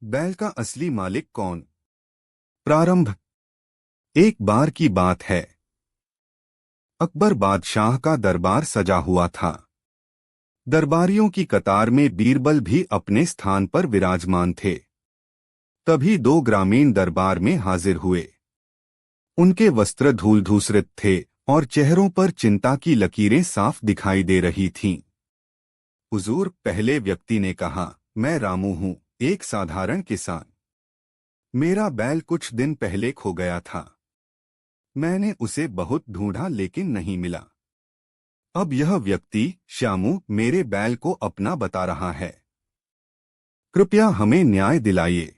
बैल का असली मालिक कौन? प्रारंभ। एक बार की बात है। अकबर बादशाह का दरबार सजा हुआ था। दरबारियों की कतार में बीरबल भी अपने स्थान पर विराजमान थे। तभी दो ग्रामीण दरबार में हाजिर हुए। उनके वस्त्र धूल धूसरित थे और चेहरों पर चिंता की लकीरें साफ दिखाई दे रही थीं। हुजूर, पहले व्यक्ति ने कहा, मैं रामू हूँ, एक साधारण किसान। मेरा बैल कुछ दिन पहले खो गया था। मैंने उसे बहुत ढूंढा लेकिन नहीं मिला। अब यह व्यक्ति श्यामू मेरे बैल को अपना बता रहा है। कृपया हमें न्याय दिलाइए।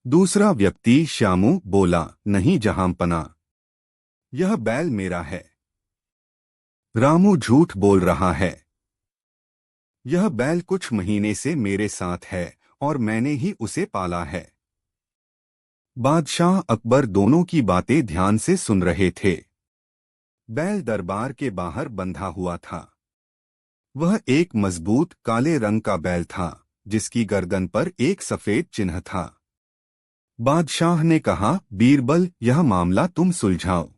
दूसरा व्यक्ति श्यामू बोला, नहीं जहांपना, यह बैल मेरा है। रामू झूठ बोल रहा है। यह बैल कुछ महीने से मेरे साथ है और मैंने ही उसे पाला है। बादशाह अकबर दोनों की बातें ध्यान से सुन रहे थे। बैल दरबार के बाहर बंधा हुआ था। वह एक मजबूत काले रंग का बैल था, जिसकी गर्दन पर एक सफेद चिन्ह था। बादशाह ने कहा, बीरबल, यह मामला तुम सुलझाओ।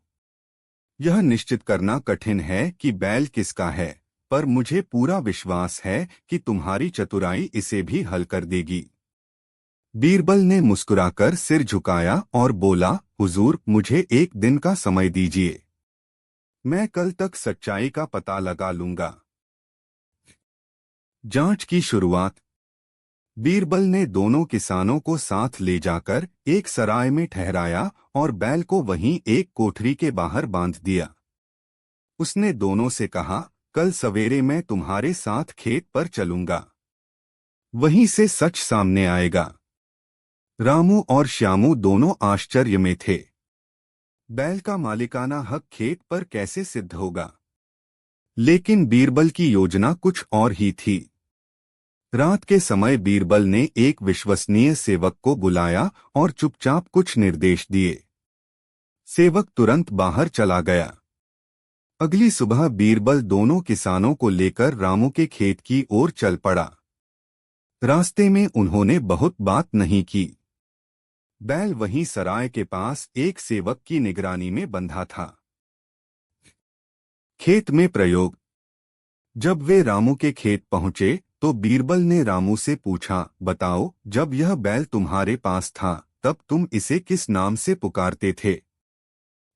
यह निश्चित करना कठिन है कि बैल किसका है, पर मुझे पूरा विश्वास है कि तुम्हारी चतुराई इसे भी हल कर देगी। बीरबल ने मुस्कुराकर सिर झुकाया और बोला, हुजूर, मुझे एक दिन का समय दीजिए। मैं कल तक सच्चाई का पता लगा लूंगा। जांच की शुरुआत। बीरबल ने दोनों किसानों को साथ ले जाकर एक सराय में ठहराया और बैल को वहीं एक कोठरी के बाहर बांध दिया। उसने दोनों से कहा, कल सवेरे मैं तुम्हारे साथ खेत पर चलूंगा। वहीं से सच सामने आएगा। रामू और श्यामू दोनों आश्चर्य में थे। बैल का मालिकाना हक खेत पर कैसे सिद्ध होगा? लेकिन बीरबल की योजना कुछ और ही थी। रात के समय बीरबल ने एक विश्वसनीय सेवक को बुलाया और चुपचाप कुछ निर्देश दिए। सेवक तुरंत बाहर चला गया। अगली सुबह बीरबल दोनों किसानों को लेकर रामू के खेत की ओर चल पड़ा। रास्ते में उन्होंने बहुत बात नहीं की। बैल वहीं सराय के पास एक सेवक की निगरानी में बंधा था। खेत में प्रयोग। जब वे रामू के खेत पहुंचे तो बीरबल ने रामू से पूछा, बताओ, जब यह बैल तुम्हारे पास था तब तुम इसे किस नाम से पुकारते थे?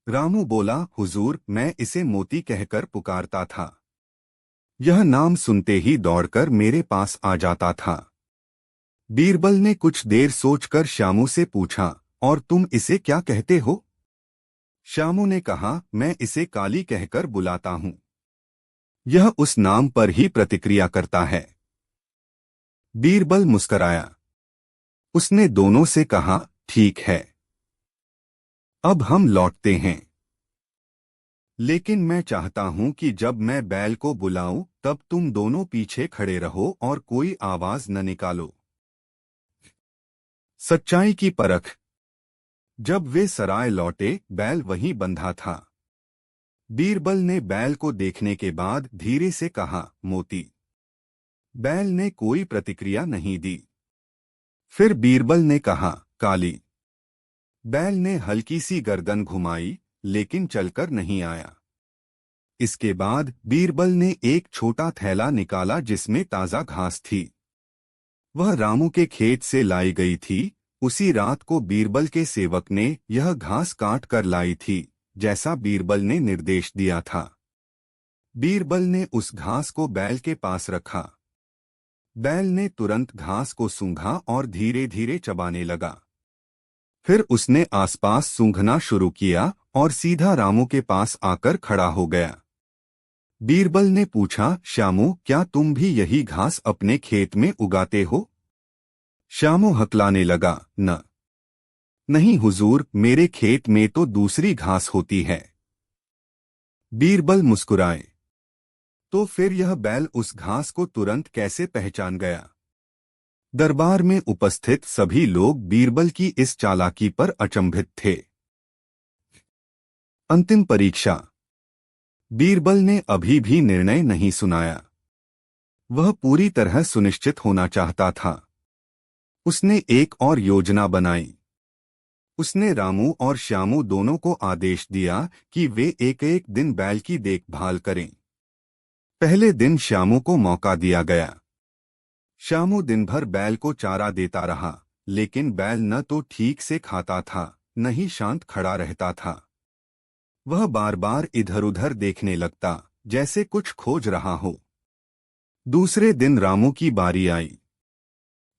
रामू बोला, हुजूर, मैं इसे मोती कहकर पुकारता था। यह नाम सुनते ही दौड़कर मेरे पास आ जाता था। बीरबल ने कुछ देर सोचकर श्यामू से पूछा, और तुम इसे क्या कहते हो? श्यामू ने कहा, मैं इसे काली कहकर बुलाता हूं। यह उस नाम पर ही प्रतिक्रिया करता है। बीरबल मुस्कराया। उसने दोनों से कहा, ठीक है, अब हम लौटते हैं। लेकिन मैं चाहता हूं कि जब मैं बैल को बुलाऊं तब तुम दोनों पीछे खड़े रहो और कोई आवाज न निकालो। सच्चाई की परख। जब वे सराय लौटे, बैल वहीं बंधा था। बीरबल ने बैल को देखने के बाद धीरे से कहा, मोती। बैल ने कोई प्रतिक्रिया नहीं दी। फिर बीरबल ने कहा, काली। बैल ने हल्की सी गर्दन घुमाई, लेकिन चलकर नहीं आया। इसके बाद बीरबल ने एक छोटा थैला निकाला जिसमें ताजा घास थी। वह रामू के खेत से लाई गई थी। उसी रात को बीरबल के सेवक ने यह घास काट कर लाई थी, जैसा बीरबल ने निर्देश दिया था। बीरबल ने उस घास को बैल के पास रखा। बैल ने तुरंत घास को सूंघा और धीरे धीरे चबाने लगा। फिर उसने आसपास सूंघना शुरू किया और सीधा रामू के पास आकर खड़ा हो गया। बीरबल ने पूछा, श्यामू, क्या तुम भी यही घास अपने खेत में उगाते हो? श्यामू हकलाने लगा, नहीं हुजूर, मेरे खेत में तो दूसरी घास होती है। बीरबल मुस्कुराए। तो फिर यह बैल उस घास को तुरंत कैसे पहचान गया? दरबार में उपस्थित सभी लोग बीरबल की इस चालाकी पर अचंभित थे। अंतिम परीक्षा। बीरबल ने अभी भी निर्णय नहीं सुनाया। वह पूरी तरह सुनिश्चित होना चाहता था। उसने एक और योजना बनाई। उसने रामू और श्यामू दोनों को आदेश दिया कि वे एक एक दिन बैल की देखभाल करें। पहले दिन श्यामू को मौका दिया गया। श्यामू दिन भर बैल को चारा देता रहा, लेकिन बैल न तो ठीक से खाता था, न ही शांत खड़ा रहता था। वह बार बार इधर उधर देखने लगता, जैसे कुछ खोज रहा हो। दूसरे दिन रामू की बारी आई।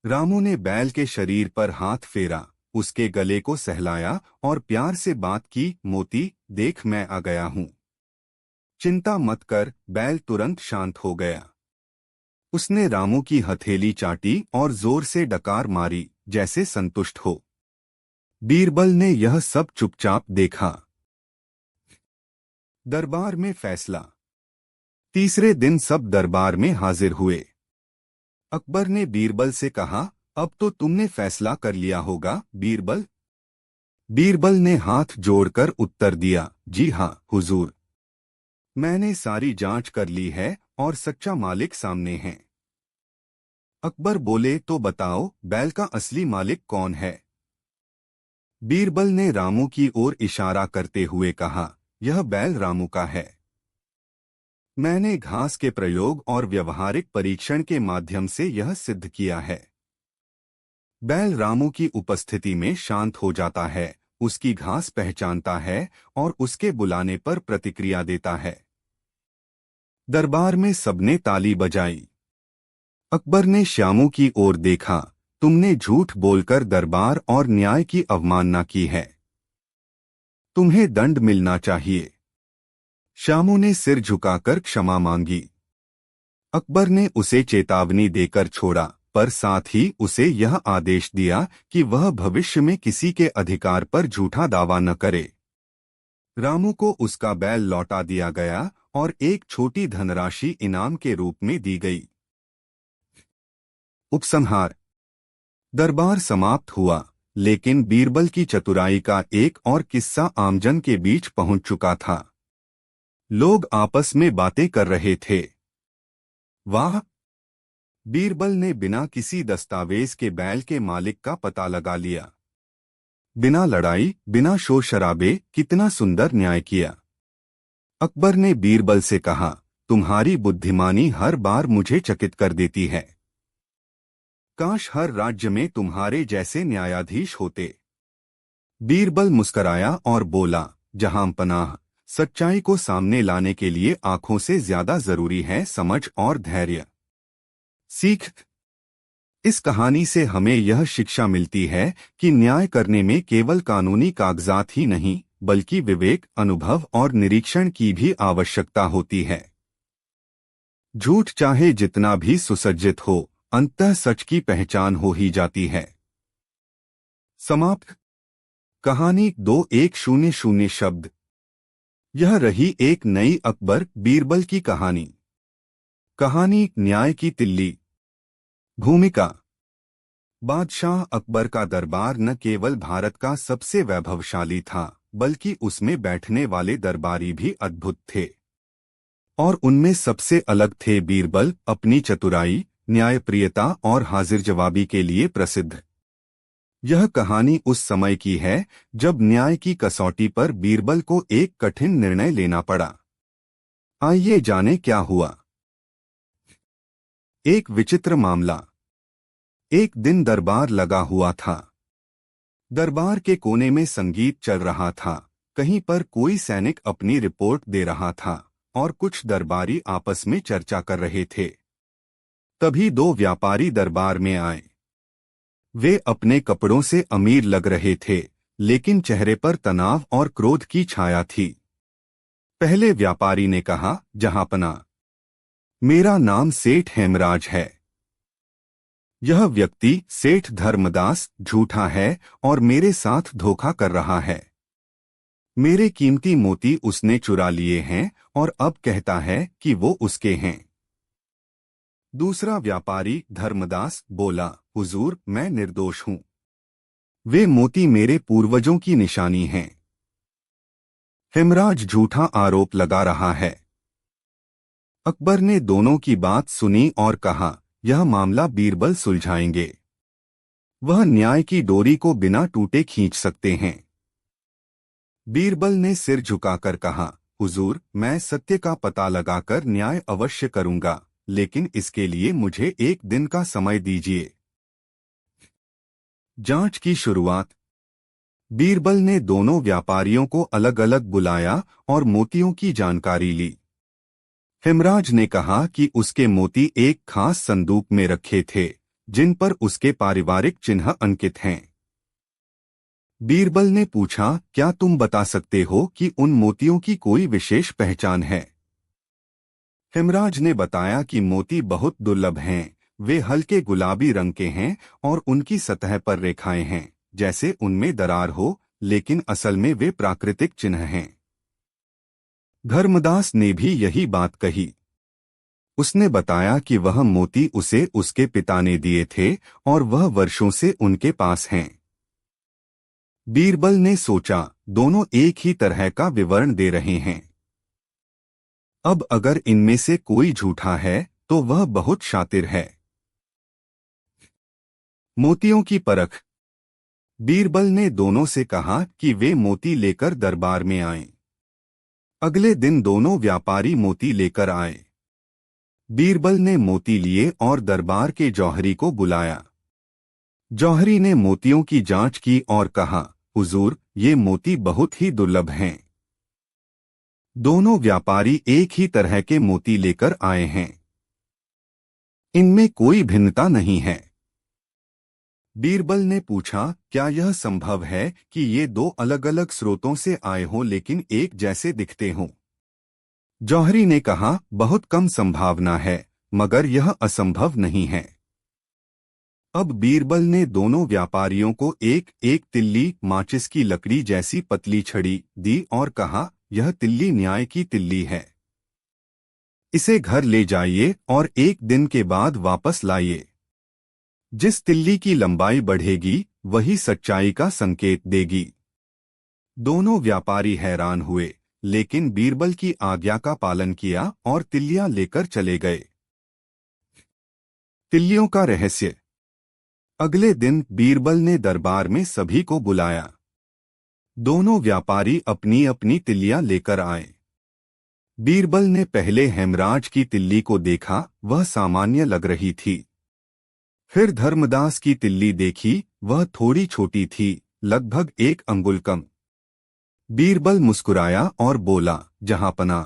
रामू ने बैल के शरीर पर हाथ फेरा, उसके गले को सहलाया और प्यार से बात की, मोती देख मैं आ गया हूं। चिंता मत कर। बैल तुरंत शांत हो गया। उसने रामू की हथेली चाटी और जोर से डकार मारी, जैसे संतुष्ट हो। बीरबल ने यह सब चुपचाप देखा। दरबार में फैसला। तीसरे दिन सब दरबार में हाजिर हुए। अकबर ने बीरबल से कहा, अब तो तुमने फैसला कर लिया होगा बीरबल। बीरबल ने हाथ जोड़कर उत्तर दिया, जी हाँ हुजूर। मैंने सारी जांच कर ली है और सच्चा मालिक सामने है। अकबर बोले, तो बताओ बैल का असली मालिक कौन है। बीरबल ने रामू की ओर इशारा करते हुए कहा, यह बैल रामू का है। मैंने घास के प्रयोग और व्यवहारिक परीक्षण के माध्यम से यह सिद्ध किया है। बैल रामू की उपस्थिति में शांत हो जाता है, उसकी घास पहचानता है और उसके बुलाने पर प्रतिक्रिया देता है। दरबार में सबने ताली बजाई। अकबर ने श्यामू की ओर देखा, तुमने झूठ बोलकर दरबार और न्याय की अवमानना की है। तुम्हें दंड मिलना चाहिए। श्यामू ने सिर झुकाकर क्षमा मांगी। अकबर ने उसे चेतावनी देकर छोड़ा, पर साथ ही उसे यह आदेश दिया कि वह भविष्य में किसी के अधिकार पर झूठा दावा न करे। रामू को उसका बैल लौटा दिया गया और एक छोटी धनराशि इनाम के रूप में दी गई। उपसंहार। दरबार समाप्त हुआ, लेकिन बीरबल की चतुराई का एक और किस्सा आमजन के बीच पहुंच चुका था। लोग आपस में बातें कर रहे थे। वाह! बीरबल ने बिना किसी दस्तावेज के बैल के मालिक का पता लगा लिया। बिना लड़ाई, बिना शोर शराबे, कितना सुंदर न्याय किया। अकबर ने बीरबल से कहा, तुम्हारी बुद्धिमानी हर बार मुझे चकित कर देती है। काश हर राज्य में तुम्हारे जैसे न्यायाधीश होते। बीरबल मुस्कराया और बोला, जहां पनाह, सच्चाई को सामने लाने के लिए आंखों से ज्यादा जरूरी है समझ और धैर्य। सीख। इस कहानी से हमें यह शिक्षा मिलती है कि न्याय करने में केवल कानूनी कागजात ही नहीं, बल्कि विवेक, अनुभव और निरीक्षण की भी आवश्यकता होती है। झूठ चाहे जितना भी सुसज्जित हो, अंततः सच की पहचान हो ही जाती है। समाप्त। कहानी 2100 शब्द। यह रही एक नई अकबर बीरबल की कहानी। कहानी न्याय की तिल्ली। भूमिका। बादशाह अकबर का दरबार न केवल भारत का सबसे वैभवशाली था, बल्कि उसमें बैठने वाले दरबारी भी अद्भुत थे। और उनमें सबसे अलग थे बीरबल, अपनी चतुराई, न्यायप्रियता और हाजिर जवाबी के लिए प्रसिद्ध। यह कहानी उस समय की है जब न्याय की कसौटी पर बीरबल को एक कठिन निर्णय लेना पड़ा। आइए जानें क्या हुआ। एक विचित्र मामला। एक दिन दरबार लगा हुआ था। दरबार के कोने में संगीत चल रहा था, कहीं पर कोई सैनिक अपनी रिपोर्ट दे रहा था और कुछ दरबारी आपस में चर्चा कर रहे थे। तभी दो व्यापारी दरबार में आए। वे अपने कपड़ों से अमीर लग रहे थे, लेकिन चेहरे पर तनाव और क्रोध की छाया थी। पहले व्यापारी ने कहा, जहांपना, मेरा नाम सेठ हेमराज है। यह व्यक्ति सेठ धर्मदास झूठा है और मेरे साथ धोखा कर रहा है। मेरे कीमती मोती उसने चुरा लिए हैं और अब कहता है कि वो उसके हैं। दूसरा व्यापारी धर्मदास बोला, हुजूर, मैं निर्दोष हूं। वे मोती मेरे पूर्वजों की निशानी हैं। हेमराज झूठा आरोप लगा रहा है। अकबर ने दोनों की बात सुनी और कहा, यह मामला बीरबल सुलझाएंगे। वह न्याय की डोरी को बिना टूटे खींच सकते हैं। बीरबल ने सिर झुकाकर कहा, हुजूर, मैं सत्य का पता लगाकर न्याय अवश्य करूंगा, लेकिन इसके लिए मुझे एक दिन का समय दीजिए। जांच की शुरुआत। बीरबल ने दोनों व्यापारियों को अलग अलग बुलाया और मोतियों की जानकारी ली। हेमराज ने कहा कि उसके मोती एक खास संदूक में रखे थे, जिन पर उसके पारिवारिक चिन्ह अंकित हैं। बीरबल ने पूछा, क्या तुम बता सकते हो कि उन मोतियों की कोई विशेष पहचान है? हेमराज ने बताया कि मोती बहुत दुर्लभ हैं, वे हल्के गुलाबी रंग के हैं और उनकी सतह पर रेखाएं हैं, जैसे उनमें दरार हो, लेकिन असल में वे प्राकृतिक चिन्ह हैं। धर्मदास ने भी यही बात कही। उसने बताया कि वह मोती उसे उसके पिता ने दिए थे और वह वर्षों से उनके पास हैं। बीरबल ने सोचा, दोनों एक ही तरह का विवरण दे रहे हैं। अब अगर इनमें से कोई झूठा है तो वह बहुत शातिर है। मोतियों की परख। बीरबल ने दोनों से कहा कि वे मोती लेकर दरबार में आएं। अगले दिन दोनों व्यापारी मोती लेकर आए। बीरबल ने मोती लिए और दरबार के जौहरी को बुलाया। जौहरी ने मोतियों की जांच की और कहा, हुजूर, ये मोती बहुत ही दुर्लभ हैं। दोनों व्यापारी एक ही तरह के मोती लेकर आए हैं। इनमें कोई भिन्नता नहीं है। बीरबल ने पूछा, क्या यह संभव है कि ये दो अलग अलग स्रोतों से आए हों लेकिन एक जैसे दिखते हों? जौहरी ने कहा, बहुत कम संभावना है, मगर यह असंभव नहीं है। अब बीरबल ने दोनों व्यापारियों को एक एक तिल्ली माचिस की लकड़ी जैसी पतली छड़ी दी और कहा, यह तिल्ली न्याय की तिल्ली है। इसे घर ले जाइए और एक दिन के बाद वापस लाइए। जिस तिल्ली की लंबाई बढ़ेगी वही सच्चाई का संकेत देगी। दोनों व्यापारी हैरान हुए, लेकिन बीरबल की आज्ञा का पालन किया और तिल्लियां लेकर चले गए। तिल्लियों का रहस्य। अगले दिन बीरबल ने दरबार में सभी को बुलाया। दोनों व्यापारी अपनी अपनी तिल्लियां लेकर आए। बीरबल ने पहले हेमराज की तिल्ली को देखा, वह सामान्य लग रही थी। फिर धर्मदास की तिल्ली देखी, वह थोड़ी छोटी थी, लगभग 1 अंगुल कम। बीरबल मुस्कुराया और बोला, जहांपना,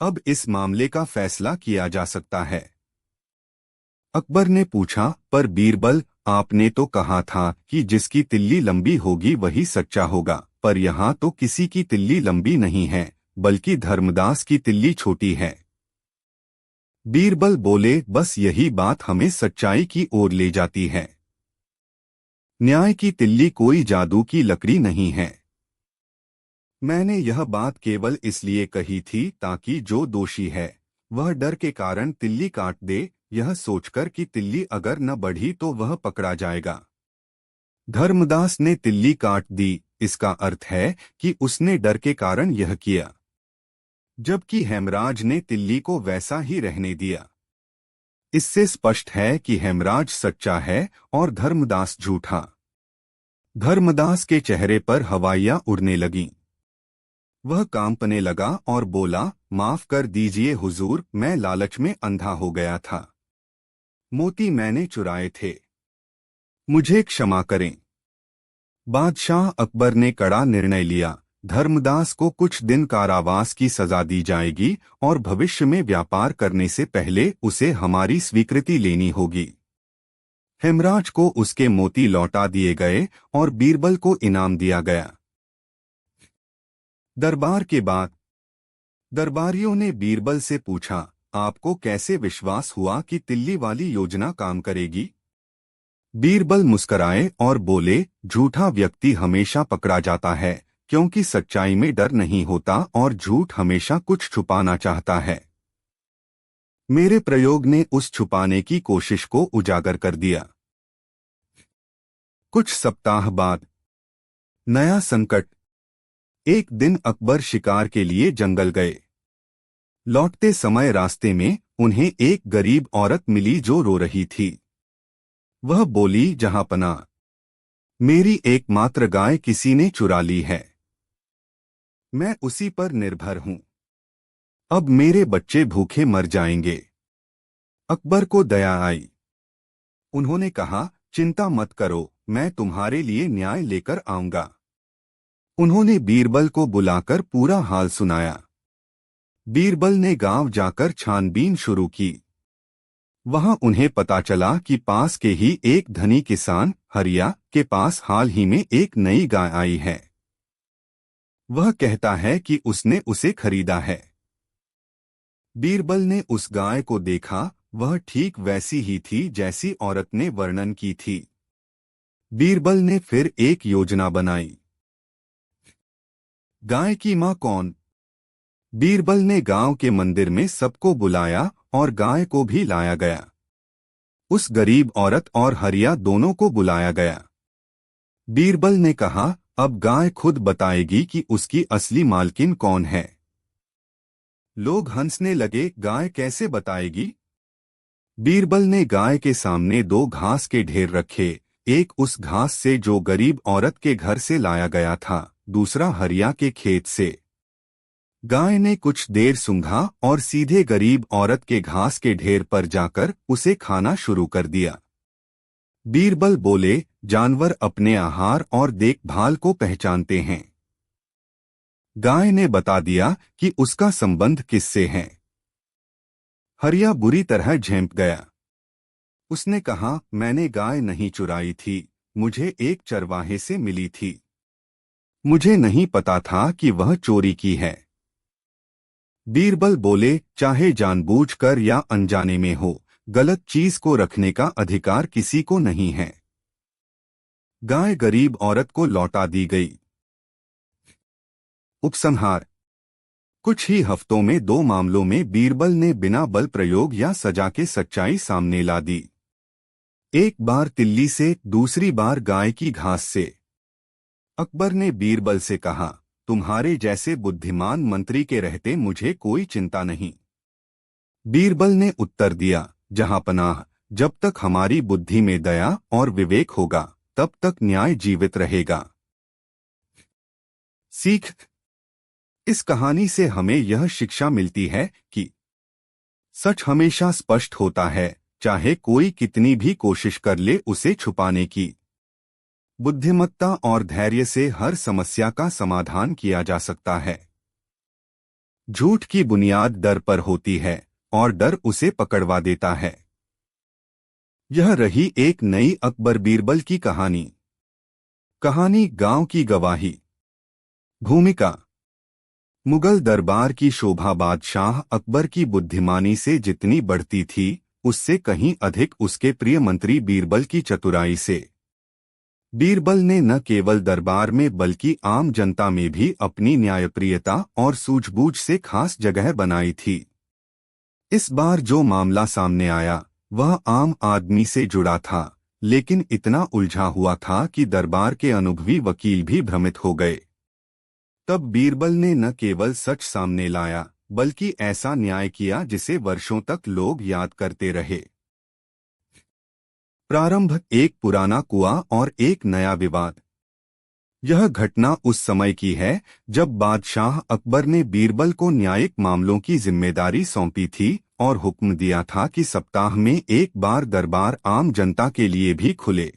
अब इस मामले का फैसला किया जा सकता है। अकबर ने पूछा, पर बीरबल, आपने तो कहा था कि जिसकी तिल्ली लंबी होगी वही सच्चा होगा, पर यहाँ तो किसी की तिल्ली लंबी नहीं है, बल्कि धर्मदास की तिल्ली छोटी है। बीरबल बोले, बस यही बात हमें सच्चाई की ओर ले जाती है। न्याय की तिल्ली कोई जादू की लकड़ी नहीं है। मैंने यह बात केवल इसलिए कही थी ताकि जो दोषी है वह डर के कारण तिल्ली काट दे, यह सोचकर कि तिल्ली अगर न बढ़ी तो वह पकड़ा जाएगा। धर्मदास ने तिल्ली काट दी, इसका अर्थ है कि उसने डर के कारण यह किया, जबकि हेमराज ने तिल्ली को वैसा ही रहने दिया। इससे स्पष्ट है कि हेमराज सच्चा है और धर्मदास झूठा। धर्मदास के चेहरे पर हवाइयां उड़ने लगीं। वह कांपने लगा और बोला, माफ कर दीजिए हुजूर, मैं लालच में अंधा हो गया था। मोती मैंने चुराए थे, मुझे क्षमा करें। बादशाह अकबर ने कड़ा निर्णय लिया, धर्मदास को कुछ दिन कारावास की सजा दी जाएगी और भविष्य में व्यापार करने से पहले उसे हमारी स्वीकृति लेनी होगी। हेमराज को उसके मोती लौटा दिए गए और बीरबल को इनाम दिया गया। दरबार के बाद दरबारियों ने बीरबल से पूछा, आपको कैसे विश्वास हुआ कि तिल्ली वाली योजना काम करेगी? बीरबल मुस्कराए और बोले, झूठा व्यक्ति हमेशा पकड़ा जाता है, क्योंकि सच्चाई में डर नहीं होता और झूठ हमेशा कुछ छुपाना चाहता है। मेरे प्रयोग ने उस छुपाने की कोशिश को उजागर कर दिया। कुछ सप्ताह बाद नया संकट। एक दिन अकबर शिकार के लिए जंगल गए। लौटते समय रास्ते में उन्हें एक गरीब औरत मिली जो रो रही थी। वह बोली, जहांपना, मेरी एकमात्र गाय किसी ने चुरा ली है। मैं उसी पर निर्भर हूं। अब मेरे बच्चे भूखे मर जाएंगे। अकबर को दया आई। उन्होंने कहा, चिंता मत करो, मैं तुम्हारे लिए न्याय लेकर आऊंगा। उन्होंने बीरबल को बुलाकर पूरा हाल सुनाया। बीरबल ने गांव जाकर छानबीन शुरू की। वहां उन्हें पता चला कि पास के ही एक धनी किसान हरिया के पास हाल ही में एक नई गाय आई है। वह कहता है कि उसने उसे खरीदा है। बीरबल ने उस गाय को देखा, वह ठीक वैसी ही थी जैसी औरत ने वर्णन की थी। बीरबल ने फिर एक योजना बनाई। गाय की मां कौन? बीरबल ने गांव के मंदिर में सबको बुलाया और गाय को भी लाया गया। उस गरीब औरत और हरिया दोनों को बुलाया गया। बीरबल ने कहा, अब गाय खुद बताएगी कि उसकी असली मालकिन कौन है। लोग हंसने लगे, गाय कैसे बताएगी? बीरबल ने गाय के सामने दो घास के ढेर रखे, एक उस घास से जो गरीब औरत के घर से लाया गया था, दूसरा हरिया के खेत से। गाय ने कुछ देर सूंघा और सीधे गरीब औरत के घास के ढेर पर जाकर उसे खाना शुरू कर दिया। बीरबल बोले, जानवर अपने आहार और देखभाल को पहचानते हैं। गाय ने बता दिया कि उसका संबंध किससे है। हरिया बुरी तरह झेंप गया। उसने कहा, मैंने गाय नहीं चुराई थी, मुझे एक चरवाहे से मिली थी। मुझे नहीं पता था कि वह चोरी की है। बीरबल बोले, चाहे जानबूझकर या अनजाने में हो, गलत चीज को रखने का अधिकार किसी को नहीं है। गाय गरीब औरत को लौटा दी गई। उपसंहार। कुछ ही हफ्तों में दो मामलों में बीरबल ने बिना बल प्रयोग या सजा के सच्चाई सामने ला दी। एक बार तिल्ली से, दूसरी बार गाय की घास से। अकबर ने बीरबल से कहा, तुम्हारे जैसे बुद्धिमान मंत्री के रहते मुझे कोई चिंता नहीं। बीरबल ने उत्तर दिया, जहांपनाह, जब तक हमारी बुद्धि में दया और विवेक होगा, तब तक न्याय जीवित रहेगा। सीख। इस कहानी से हमें यह शिक्षा मिलती है कि सच हमेशा स्पष्ट होता है, चाहे कोई कितनी भी कोशिश कर ले उसे छुपाने की। बुद्धिमत्ता और धैर्य से हर समस्या का समाधान किया जा सकता है। झूठ की बुनियाद डर पर होती है और डर उसे पकड़वा देता है। यह रही एक नई अकबर बीरबल की कहानी। कहानी गांव की गवाही। भूमिका। मुगल दरबार की शोभा बादशाह अकबर की बुद्धिमानी से जितनी बढ़ती थी, उससे कहीं अधिक उसके प्रिय मंत्री बीरबल की चतुराई से। बीरबल ने न केवल दरबार में बल्कि आम जनता में भी अपनी न्यायप्रियता और सूझबूझ से खास जगह बनाई थी। इस बार जो मामला सामने आया वह आम आदमी से जुड़ा था, लेकिन इतना उलझा हुआ था कि दरबार के अनुभवी वकील भी भ्रमित हो गए। तब बीरबल ने न केवल सच सामने लाया, बल्कि ऐसा न्याय किया जिसे वर्षों तक लोग याद करते रहे। प्रारंभ। एक पुराना कुआं और एक नया विवाद। यह घटना उस समय की है जब बादशाह अकबर ने बीरबल को न्यायिक मामलों की जिम्मेदारी सौंपी थी और हुक्म दिया था कि सप्ताह में एक बार दरबार आम जनता के लिए भी खुले।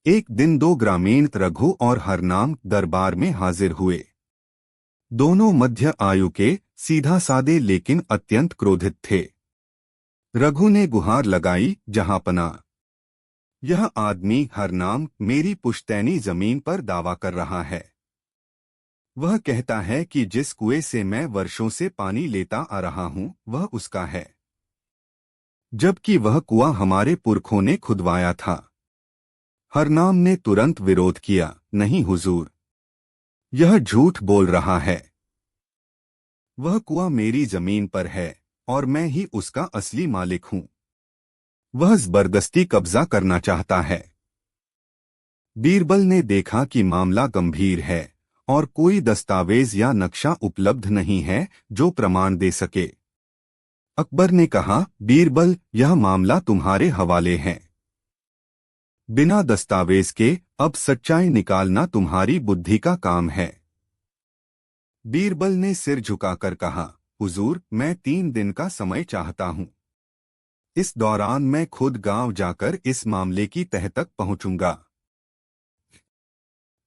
एक दिन दो ग्रामीण रघु और हरनाम दरबार में हाजिर हुए। दोनों मध्य आयु के, सीधा सादे लेकिन अत्यंत क्रोधित थे। रघु ने गुहार लगाई, जहांपनाह, यह आदमी हरनाम मेरी पुश्तैनी जमीन पर दावा कर रहा है। वह कहता है कि जिस कुएं से मैं वर्षों से पानी लेता आ रहा हूं वह उसका है, जबकि वह कुआं हमारे पुरखों ने खुदवाया था। हरनाम ने तुरंत विरोध किया, नहीं हुजूर, यह झूठ बोल रहा है। वह कुआं मेरी जमीन पर है और मैं ही उसका असली मालिक हूं। वह जबरदस्ती कब्जा करना चाहता है। बीरबल ने देखा कि मामला गंभीर है और कोई दस्तावेज या नक्शा उपलब्ध नहीं है जो प्रमाण दे सके। अकबर ने कहा, बीरबल, यह मामला तुम्हारे हवाले है। बिना दस्तावेज के अब सच्चाई निकालना तुम्हारी बुद्धि का काम है। बीरबल ने सिर झुकाकर कहा, हुजूर, मैं 3 दिन का समय चाहता हूं। इस दौरान मैं खुद गांव जाकर इस मामले की तह तक पहुंचूंगा।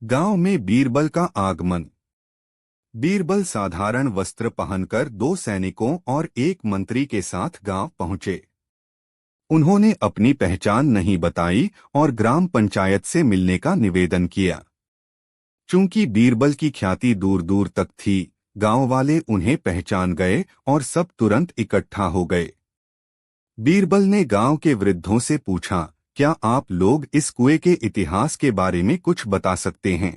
गांव में बीरबल का आगमन। बीरबल साधारण वस्त्र पहनकर 2 सैनिकों और एक मंत्री के साथ गांव पहुंचे। उन्होंने अपनी पहचान नहीं बताई और ग्राम पंचायत से मिलने का निवेदन किया। चूंकि बीरबल की ख्याति दूर दूर तक थी, गांव वाले उन्हें पहचान गए और सब तुरंत इकट्ठा हो गए। बीरबल ने गांव के वृद्धों से पूछा, क्या आप लोग इस कुएं के इतिहास के बारे में कुछ बता सकते हैं?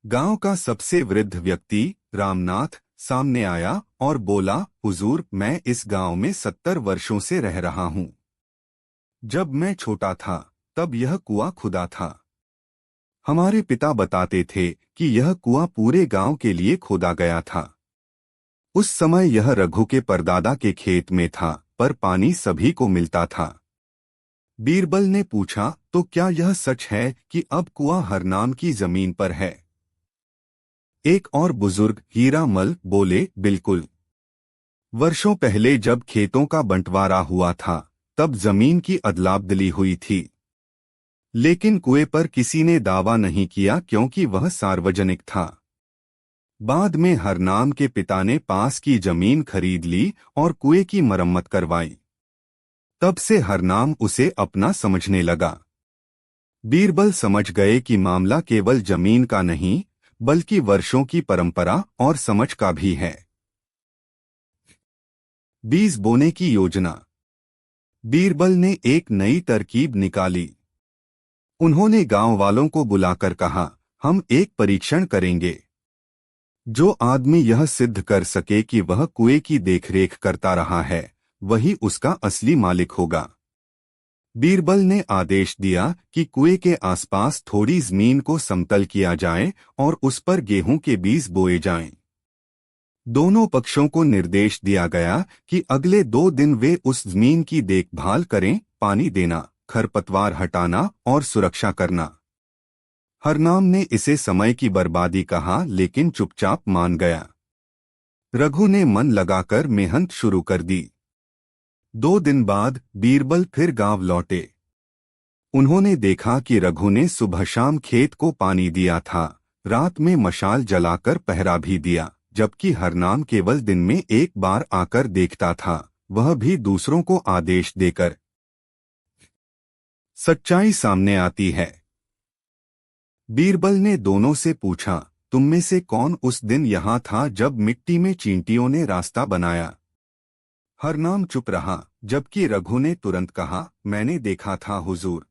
गांव का सबसे वृद्ध व्यक्ति रामनाथ सामने आया और बोला, हुजूर, मैं इस गांव में 70 वर्षों से रह रहा हूं। जब मैं छोटा था तब यह कुआं खुदा था। हमारे पिता बताते थे कि यह कुआं पूरे गांव के लिए खोदा गया था। उस समय यह रघु के परदादा के खेत में था, पर पानी सभी को मिलता था। बीरबल ने पूछा, तो क्या यह सच है कि अब कुआं हरनाम की जमीन पर है? एक और बुजुर्ग हीरामल बोले, बिल्कुल। वर्षों पहले जब खेतों का बंटवारा हुआ था तब जमीन की अदलाबदली हुई थी, लेकिन कुएं पर किसी ने दावा नहीं किया क्योंकि वह सार्वजनिक था। बाद में हरनाम के पिता ने पास की जमीन खरीद ली और कुएं की मरम्मत करवाई। तब से हरनाम उसे अपना समझने लगा। बीरबल समझ गए कि मामला केवल जमीन का नहीं, बल्कि वर्षों की परंपरा और समझ का भी है। बीज बोने की योजना। बीरबल ने एक नई तरकीब निकाली। उन्होंने गांव वालों को बुलाकर कहा, हम एक परीक्षण करेंगे। जो आदमी यह सिद्ध कर सके कि वह कुएं की देखरेख करता रहा है, वही उसका असली मालिक होगा। बीरबल ने आदेश दिया कि कुएं के आसपास थोड़ी जमीन को समतल किया जाए और उस पर गेहूं के बीज बोए जाएं। दोनों पक्षों को निर्देश दिया गया कि अगले 2 दिन वे उस जमीन की देखभाल करें, पानी देना, खरपतवार हटाना और सुरक्षा करना। हरनाम ने इसे समय की बर्बादी कहा, लेकिन चुपचाप मान गया। रघु ने मन लगाकर मेहनत शुरू कर दी। 2 दिन बाद बीरबल फिर गांव लौटे। उन्होंने देखा कि रघु ने सुबह शाम खेत को पानी दिया था, रात में मशाल जलाकर पहरा भी दिया, जबकि हरनाम केवल दिन में एक बार आकर देखता था, वह भी दूसरों को आदेश देकर। सच्चाई सामने आती है। बीरबल ने दोनों से पूछा, तुम में से कौन उस दिन यहां था जब मिट्टी में चींटियों ने रास्ता बनाया? हरनाम चुप रहा, जबकि रघु ने तुरंत कहा, मैंने देखा था हुजूर।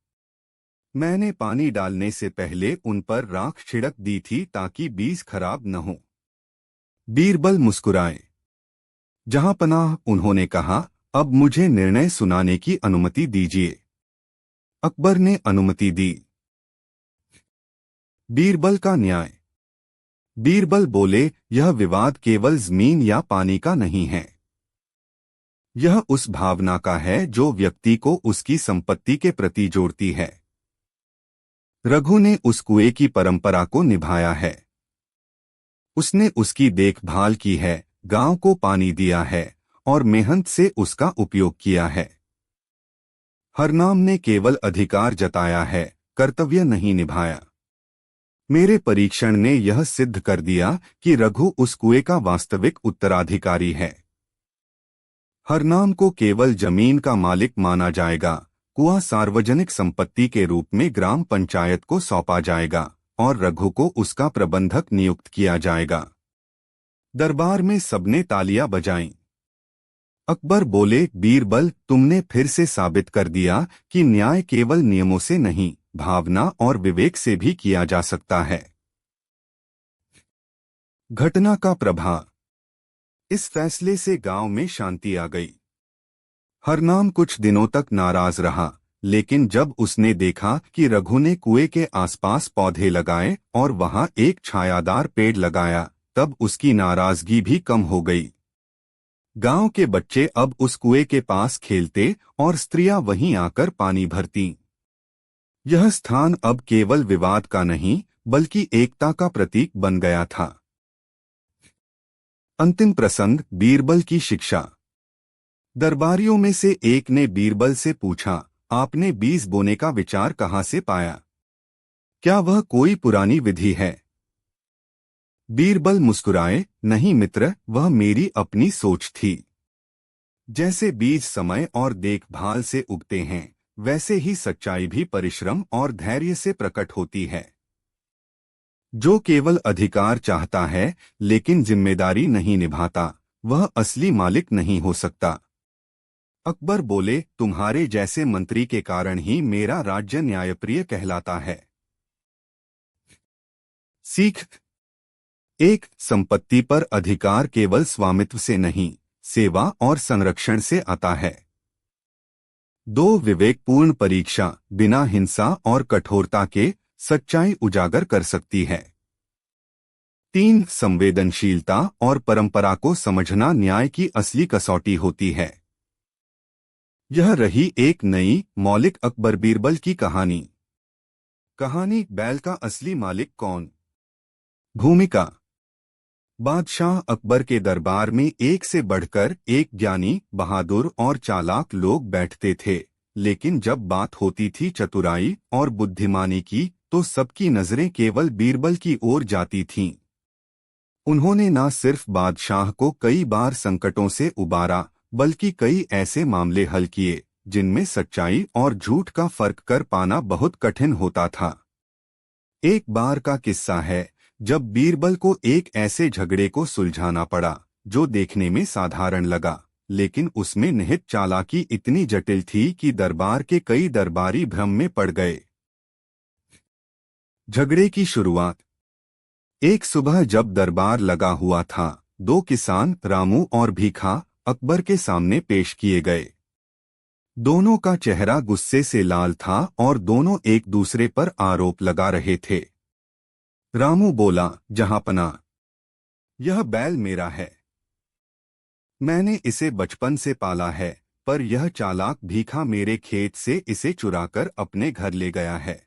मैंने पानी डालने से पहले उन पर राख छिड़क दी थी ताकि बीज खराब न हो। बीरबल मुस्कुराए। जहांपनाह, उन्होंने कहा, अब मुझे निर्णय सुनाने की अनुमति दीजिए। अकबर ने अनुमति दी। बीरबल का न्याय। बीरबल बोले, यह विवाद केवल जमीन या पानी का नहीं है। यह उस भावना का है जो व्यक्ति को उसकी संपत्ति के प्रति जोड़ती है। रघु ने उस कुएं की परंपरा को निभाया है। उसने उसकी देखभाल की है, गांव को पानी दिया है और मेहनत से उसका उपयोग किया है। हरनाम ने केवल अधिकार जताया है, कर्तव्य नहीं निभाया। मेरे परीक्षण ने यह सिद्ध कर दिया कि रघु उस कुएं का वास्तविक उत्तराधिकारी है। हरनाम को केवल जमीन का मालिक माना जाएगा, कुआं सार्वजनिक संपत्ति के रूप में ग्राम पंचायत को सौंपा जाएगा और रघु को उसका प्रबंधक नियुक्त किया जाएगा। दरबार में सबने तालियां बजाईं। अकबर बोले, बीरबल, तुमने फिर से साबित कर दिया कि न्याय केवल नियमों से नहीं, भावना और विवेक से भी किया जा सकता है। घटना का प्रभाव। इस फैसले से गांव में शांति आ गई। हरनाम कुछ दिनों तक नाराज रहा, लेकिन जब उसने देखा कि रघु ने कुएं के आसपास पौधे लगाए और वहां एक छायादार पेड़ लगाया, तब उसकी नाराजगी भी कम हो गई। गांव के बच्चे अब उस कुएं के पास खेलते और स्त्रियां वहीं आकर पानी भरतीं। यह स्थान अब केवल विवाद का नहीं बल्कि एकता का प्रतीक बन गया था। अंतिम प्रसंग, बीरबल की शिक्षा। दरबारियों में से एक ने बीरबल से पूछा, आपने बीज बोने का विचार कहाँ से पाया? क्या वह कोई पुरानी विधि है? बीरबल मुस्कुराए, नहीं मित्र, वह मेरी अपनी सोच थी। जैसे बीज समय और देखभाल से उगते हैं, वैसे ही सच्चाई भी परिश्रम और धैर्य से प्रकट होती है। जो केवल अधिकार चाहता है लेकिन जिम्मेदारी नहीं निभाता, वह असली मालिक नहीं हो सकता। अकबर बोले, तुम्हारे जैसे मंत्री के कारण ही मेरा राज्य न्यायप्रिय कहलाता है। सीख एक, संपत्ति पर अधिकार केवल स्वामित्व से नहीं, सेवा और संरक्षण से आता है। 2, विवेकपूर्ण परीक्षा बिना हिंसा और कठोरता के सच्चाई उजागर कर सकती है। 3, संवेदनशीलता और परंपरा को समझना न्याय की असली कसौटी होती है। यह रही एक नई, मौलिक अकबर बीरबल की कहानी। कहानी, बैल का असली मालिक कौन? भूमिका, बादशाह अकबर के दरबार में एक से बढ़कर एक ज्ञानी, बहादुर और चालाक लोग बैठते थे, लेकिन जब बात होती थी चतुराई और बुद्धिमानी की, तो सबकी नजरें केवल बीरबल की ओर जाती थीं। उन्होंने न सिर्फ बादशाह को कई बार संकटों से उबारा, बल्कि कई ऐसे मामले हल किए जिनमें सच्चाई और झूठ का फर्क कर पाना बहुत कठिन होता था। एक बार का किस्सा है जब बीरबल को एक ऐसे झगड़े को सुलझाना पड़ा जो देखने में साधारण लगा, लेकिन उसमें निहित चालाकी इतनी जटिल थी कि दरबार के कई दरबारी भ्रम में पड़ गए। झगड़े की शुरुआत। एक सुबह जब दरबार लगा हुआ था, 2 किसान रामू और भीखा अकबर के सामने पेश किए गए। दोनों का चेहरा गुस्से से लाल था और दोनों एक दूसरे पर आरोप लगा रहे थे। रामू बोला, जहांपना, यह बैल मेरा है। मैंने इसे बचपन से पाला है, पर यह चालाक भीखा मेरे खेत से इसे चुराकर अपने घर ले गया है।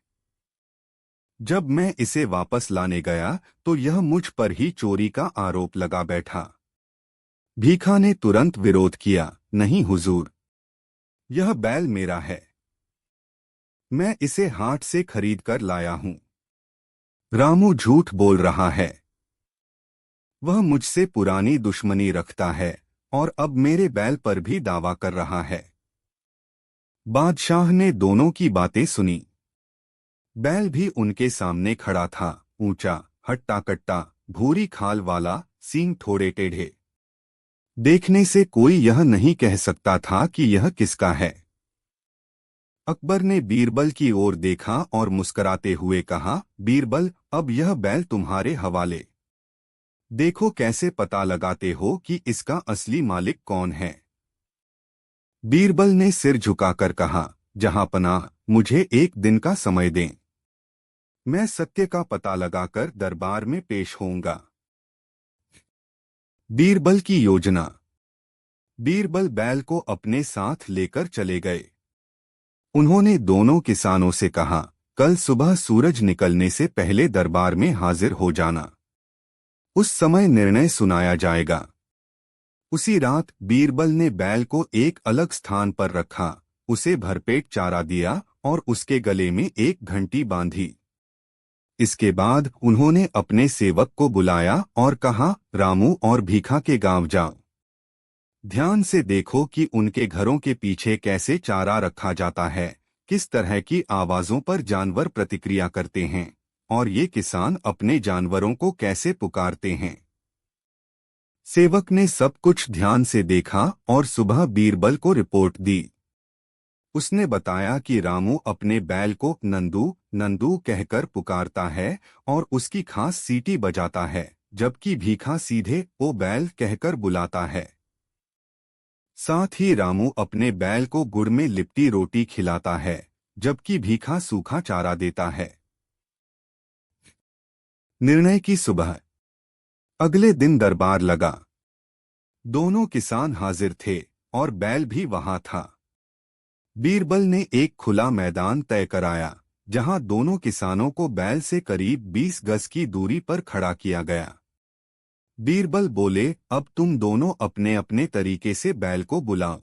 जब मैं इसे वापस लाने गया तो यह मुझ पर ही चोरी का आरोप लगा बैठा। भीखा ने तुरंत विरोध किया, नहीं हुजूर, यह बैल मेरा है। मैं इसे हाट से खरीद कर लाया हूं। रामू झूठ बोल रहा है। वह मुझसे पुरानी दुश्मनी रखता है और अब मेरे बैल पर भी दावा कर रहा है। बादशाह ने दोनों की बातें सुनी। बैल भी उनके सामने खड़ा था, ऊंचा, हट्टा-कट्टा, भूरी खाल वाला, सींग थोड़े टेढ़े। देखने से कोई यह नहीं कह सकता था कि यह किसका है। अकबर ने बीरबल की ओर देखा और मुस्कुराते हुए कहा, बीरबल, अब यह बैल तुम्हारे हवाले। देखो कैसे पता लगाते हो कि इसका असली मालिक कौन है। बीरबल ने सिर झुकाकर कहा, जहांपनाह, मुझे एक दिन का समय दें। मैं सत्य का पता लगाकर दरबार में पेश होऊंगा। बीरबल की योजना। बीरबल बैल को अपने साथ लेकर चले गए। उन्होंने दोनों किसानों से कहा, कल सुबह सूरज निकलने से पहले दरबार में हाजिर हो जाना। उस समय निर्णय सुनाया जाएगा। उसी रात बीरबल ने बैल को एक अलग स्थान पर रखा, उसे भरपेट चारा दिया और उसके गले में एक घंटी बांधी। इसके बाद उन्होंने अपने सेवक को बुलाया और कहा, रामू और भीखा के गांव जाओ। ध्यान से देखो कि उनके घरों के पीछे कैसे चारा रखा जाता है, किस तरह की आवाजों पर जानवर प्रतिक्रिया करते हैं और ये किसान अपने जानवरों को कैसे पुकारते हैं। सेवक ने सब कुछ ध्यान से देखा और सुबह बीरबल को रिपोर्ट दी। उसने बताया कि रामू अपने बैल को नंदू नंदू कहकर पुकारता है और उसकी खास सीटी बजाता है, जबकि भीखा सीधे ओ बैल कहकर बुलाता है। साथ ही रामू अपने बैल को गुड़ में लिपटी रोटी खिलाता है, जबकि भीखा सूखा चारा देता है। निर्णय की सुबह। अगले दिन दरबार लगा। दोनों किसान हाजिर थे और बैल भी वहां था। बीरबल ने एक खुला मैदान तय कराया, जहां दोनों किसानों को बैल से करीब 20 गज की दूरी पर खड़ा किया गया। बीरबल बोले, अब तुम दोनों अपने अपने तरीके से बैल को बुलाओ।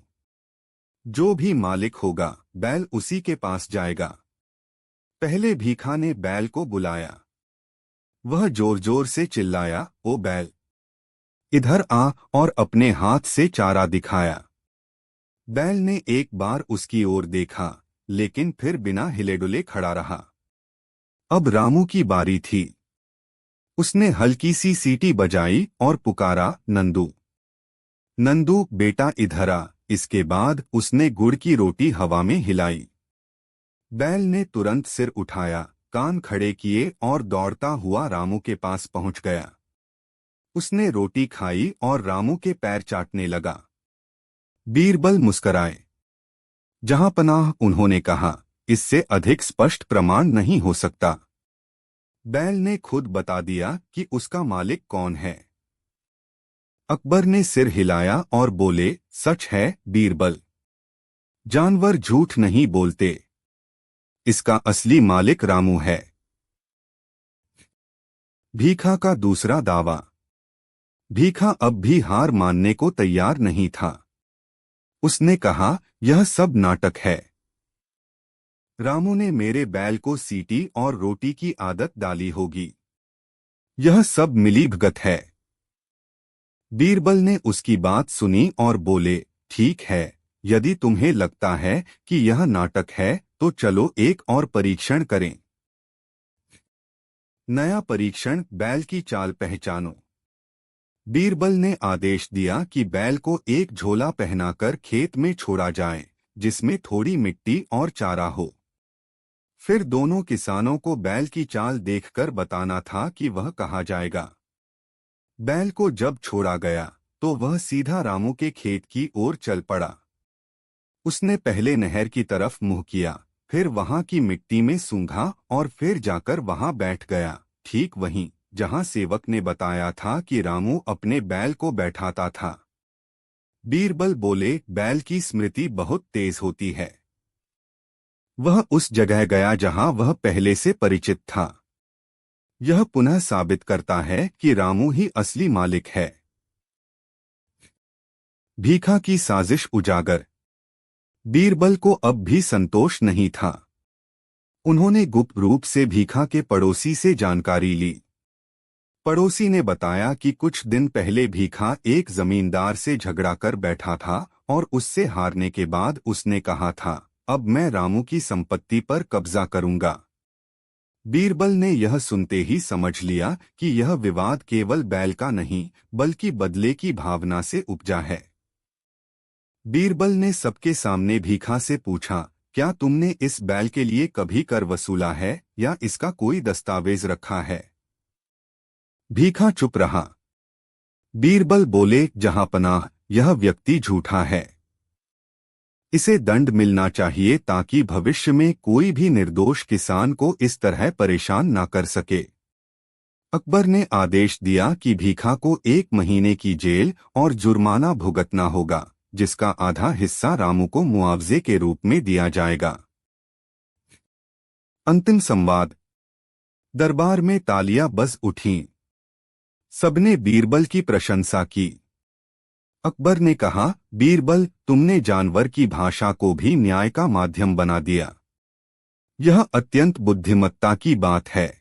जो भी मालिक होगा बैल उसी के पास जाएगा। पहले भीखा ने बैल को बुलाया। वह जोर जोर से चिल्लाया, ओ बैल, इधर आ, और अपने हाथ से चारा दिखाया। बैल ने एक बार उसकी ओर देखा, लेकिन फिर बिना हिले डुले खड़ा रहा। अब रामू की बारी थी। उसने हल्की सी सीटी बजाई और पुकारा, नंदू, नंदू बेटा इधर आ। इसके बाद उसने गुड़ की रोटी हवा में हिलाई। बैल ने तुरंत सिर उठाया, कान खड़े किए और दौड़ता हुआ रामू के पास पहुंच गया। उसने रोटी खाई और रामू के पैर चाटने लगा। बीरबल मुस्कराए। जहां पनाह, उन्होंने कहा, इससे अधिक स्पष्ट प्रमाण नहीं हो सकता। बैल ने खुद बता दिया कि उसका मालिक कौन है। अकबर ने सिर हिलाया और बोले, सच है बीरबल, जानवर झूठ नहीं बोलते। इसका असली मालिक रामू है। भीखा का दूसरा दावा। भीखा अब भी हार मानने को तैयार नहीं था। उसने कहा, यह सब नाटक है। रामू ने मेरे बैल को सीटी और रोटी की आदत डाली होगी। यह सब मिलीभगत है। बीरबल ने उसकी बात सुनी और बोले, ठीक है, यदि तुम्हें लगता है कि यह नाटक है तो चलो एक और परीक्षण करें। नया परीक्षण, बैल की चाल पहचानो। बीरबल ने आदेश दिया कि बैल को एक झोला पहनाकर खेत में छोड़ा जाए, जिसमें थोड़ी मिट्टी और चारा हो। फिर दोनों किसानों को बैल की चाल देखकर बताना था कि वह कहाँ जाएगा। बैल को जब छोड़ा गया तो वह सीधा रामू के खेत की ओर चल पड़ा। उसने पहले नहर की तरफ मुंह किया, फिर वहां की मिट्टी में सूंघा और फिर जाकर वहां बैठ गया, ठीक वहीं जहां सेवक ने बताया था कि रामू अपने बैल को बैठाता था। बीरबल बोले, बैल की स्मृति बहुत तेज होती है। वह उस जगह गया जहां वह पहले से परिचित था। यह पुनः साबित करता है कि रामू ही असली मालिक है। भीखा की साजिश उजागर। बीरबल को अब भी संतोष नहीं था। उन्होंने गुप्त रूप से भीखा के पड़ोसी से जानकारी ली। पड़ोसी ने बताया कि कुछ दिन पहले भीखा एक जमींदार से झगड़ा कर बैठा था और उससे हारने के बाद उसने कहा था, अब मैं रामू की संपत्ति पर कब्जा करूंगा। बीरबल ने यह सुनते ही समझ लिया कि यह विवाद केवल बैल का नहीं बल्कि बदले की भावना से उपजा है। बीरबल ने सबके सामने भीखा से पूछा, क्या तुमने इस बैल के लिए कभी कर वसूला है या इसका कोई दस्तावेज रखा है? भीखा चुप रहा। बीरबल बोले, जहांपनाह, यह व्यक्ति झूठा है। इसे दंड मिलना चाहिए ताकि भविष्य में कोई भी निर्दोष किसान को इस तरह परेशान न कर सके। अकबर ने आदेश दिया कि भीखा को 1 महीने की जेल और जुर्माना भुगतना होगा, जिसका आधा हिस्सा रामू को मुआवजे के रूप में दिया जाएगा। अंतिम संवाद। दरबार में तालियां बज उठीं। सबने बीरबल की प्रशंसा की। अकबर ने कहा, बीरबल, तुमने जानवर की भाषा को भी न्याय का माध्यम बना दिया। यह अत्यंत बुद्धिमत्ता की बात है।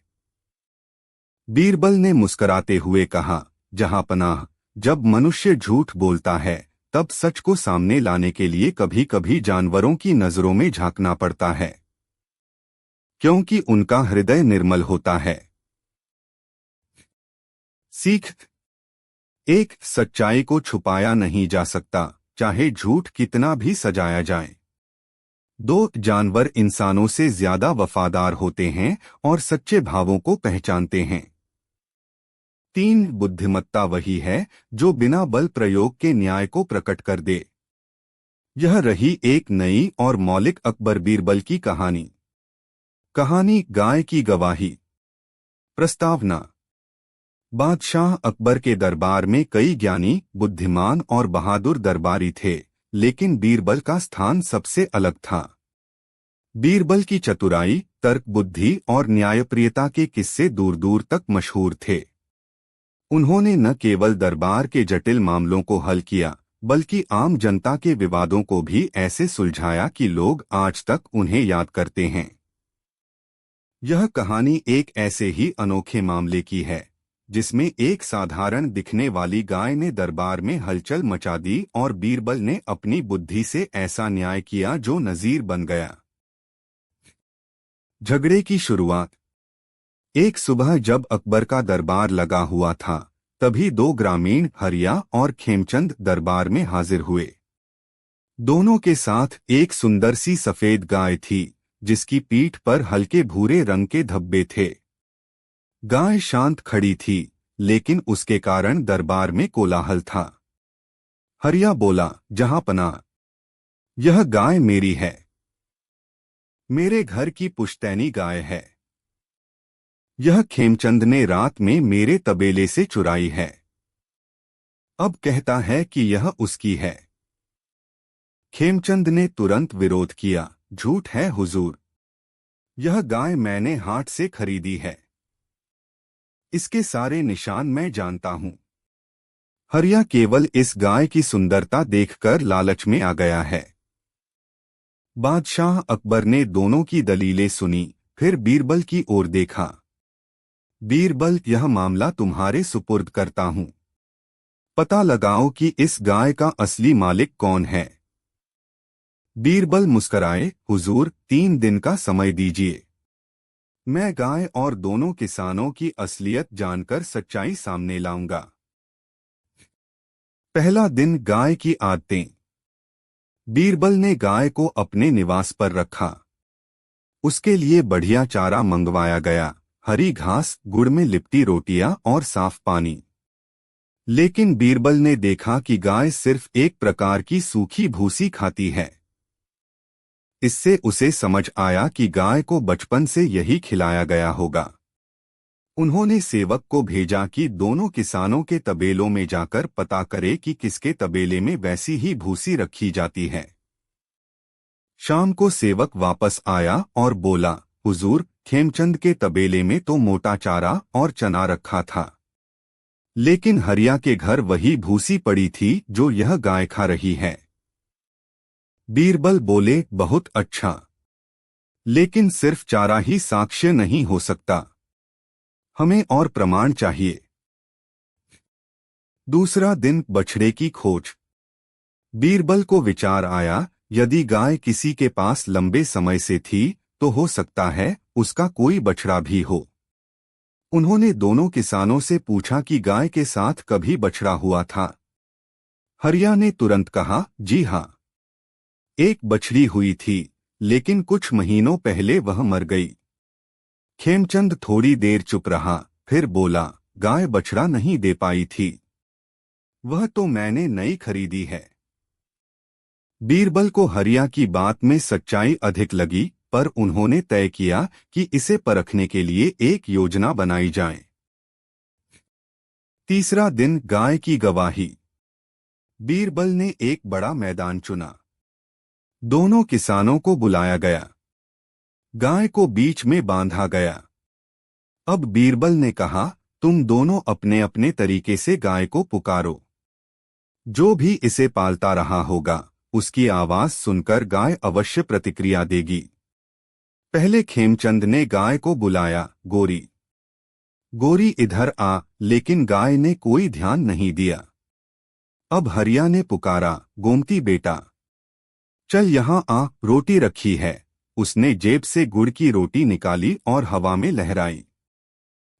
बीरबल ने मुस्कुराते हुए कहा, जहांपनाह, जब मनुष्य झूठ बोलता है तब सच को सामने लाने के लिए कभी कभी जानवरों की नजरों में झांकना पड़ता है, क्योंकि उनका हृदय निर्मल होता है। सीख। 1. सच्चाई को छुपाया नहीं जा सकता, चाहे झूठ कितना भी सजाया जाए। 2. जानवर इंसानों से ज्यादा वफादार होते हैं और सच्चे भावों को पहचानते हैं। 3. बुद्धिमत्ता वही है जो बिना बल प्रयोग के न्याय को प्रकट कर दे। यह रही एक नई और मौलिक अकबर बीरबल की कहानी। कहानी गाय की गवाही। प्रस्तावना। बादशाह अकबर के दरबार में कई ज्ञानी, बुद्धिमान और बहादुर दरबारी थे, लेकिन बीरबल का स्थान सबसे अलग था। बीरबल की चतुराई, तर्क बुद्धि और न्यायप्रियता के किस्से दूर दूर तक मशहूर थे। उन्होंने न केवल दरबार के जटिल मामलों को हल किया, बल्कि आम जनता के विवादों को भी ऐसे सुलझाया कि लोग आज तक उन्हें याद करते हैं। यह कहानी एक ऐसे ही अनोखे मामले की है, जिसमें एक साधारण दिखने वाली गाय ने दरबार में हलचल मचा दी और बीरबल ने अपनी बुद्धि से ऐसा न्याय किया जो नजीर बन गया। झगड़े की शुरुआत। एक सुबह जब अकबर का दरबार लगा हुआ था, तभी दो ग्रामीण हरिया और खेमचंद दरबार में हाजिर हुए। दोनों के साथ एक सुंदर सी सफेद गाय थी, जिसकी पीठ पर हल्के भूरे रंग के धब्बे थे। गाय शांत खड़ी थी, लेकिन उसके कारण दरबार में कोलाहल था। हरिया बोला, जहांपनाह, यह गाय मेरी है। मेरे घर की पुश्तैनी गाय है। यह खेमचंद ने रात में मेरे तबेले से चुराई है। अब कहता है कि यह उसकी है। खेमचंद ने तुरंत विरोध किया, झूठ है हुजूर। यह गाय मैंने हाट से खरीदी है। इसके सारे निशान मैं जानता हूं। हरिया केवल इस गाय की सुंदरता देखकर लालच में आ गया है। बादशाह अकबर ने दोनों की दलीलें सुनी, फिर बीरबल की ओर देखा। बीरबल, यह मामला तुम्हारे सुपुर्द करता हूं। पता लगाओ कि इस गाय का असली मालिक कौन है। बीरबल मुस्कराए, हुजूर, 3 दिन का समय दीजिए। मैं गाय और दोनों किसानों की असलियत जानकर सच्चाई सामने लाऊंगा। पहला दिन, गाय की आदतें। बीरबल ने गाय को अपने निवास पर रखा। उसके लिए बढ़िया चारा मंगवाया गया, हरी घास, गुड़ में लिपटी रोटियां और साफ पानी। लेकिन बीरबल ने देखा कि गाय सिर्फ एक प्रकार की सूखी भूसी खाती है। इससे उसे समझ आया कि गाय को बचपन से यही खिलाया गया होगा। उन्होंने सेवक को भेजा कि दोनों किसानों के तबेलों में जाकर पता करे कि किसके तबेले में वैसी ही भूसी रखी जाती है। शाम को सेवक वापस आया और बोला, हुजूर, खेमचंद के तबेले में तो मोटा चारा और चना रखा था, लेकिन हरिया के घर वही भूसी पड़ी थी जो यह गाय खा रही है। बीरबल बोले, बहुत अच्छा, लेकिन सिर्फ चारा ही साक्ष्य नहीं हो सकता। हमें और प्रमाण चाहिए। दूसरा दिन, बछड़े की खोज। बीरबल को विचार आया, यदि गाय किसी के पास लंबे समय से थी तो हो सकता है उसका कोई बछड़ा भी हो। उन्होंने दोनों किसानों से पूछा कि गाय के साथ कभी बछड़ा हुआ था। हरिया ने तुरंत कहा, जी हाँ, एक बछड़ी हुई थी, लेकिन कुछ महीनों पहले वह मर गई। खेमचंद थोड़ी देर चुप रहा, फिर बोला, गाय बछड़ा नहीं दे पाई थी। वह तो मैंने नई खरीदी है। बीरबल को हरिया की बात में सच्चाई अधिक लगी, पर उन्होंने तय किया कि इसे परखने के लिए एक योजना बनाई जाए। तीसरा दिन, गाय की गवाही। बीरबल ने एक बड़ा मैदान चुना। दोनों किसानों को बुलाया गया। गाय को बीच में बांधा गया। अब बीरबल ने कहा, तुम दोनों अपने अपने तरीके से गाय को पुकारो। जो भी इसे पालता रहा होगा, उसकी आवाज सुनकर गाय अवश्य प्रतिक्रिया देगी। पहले खेमचंद ने गाय को बुलाया, गोरी, गोरी इधर आ, लेकिन गाय ने कोई ध्यान नहीं दिया। अब हरिया ने पुकारा, गोमती बेटा, चल यहाँ आ, रोटी रखी है। उसने जेब से गुड़ की रोटी निकाली और हवा में लहराई।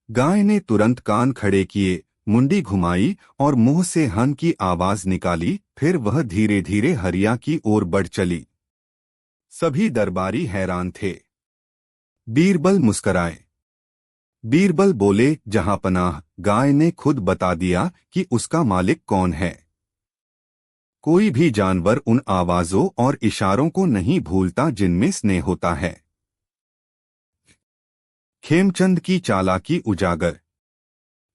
गाय ने तुरंत कान खड़े किए, मुंडी घुमाई और मुंह से हन की आवाज निकाली। फिर वह धीरे धीरे हरिया की ओर बढ़ चली। सभी दरबारी हैरान थे। बीरबल मुस्कराए। बीरबल बोले, जहांपनाह, गाय ने खुद बता दिया कि उसका मालिक कौन है। कोई भी जानवर उन आवाजों और इशारों को नहीं भूलता जिनमें स्नेह होता है। खेमचंद की चालाकी उजागर।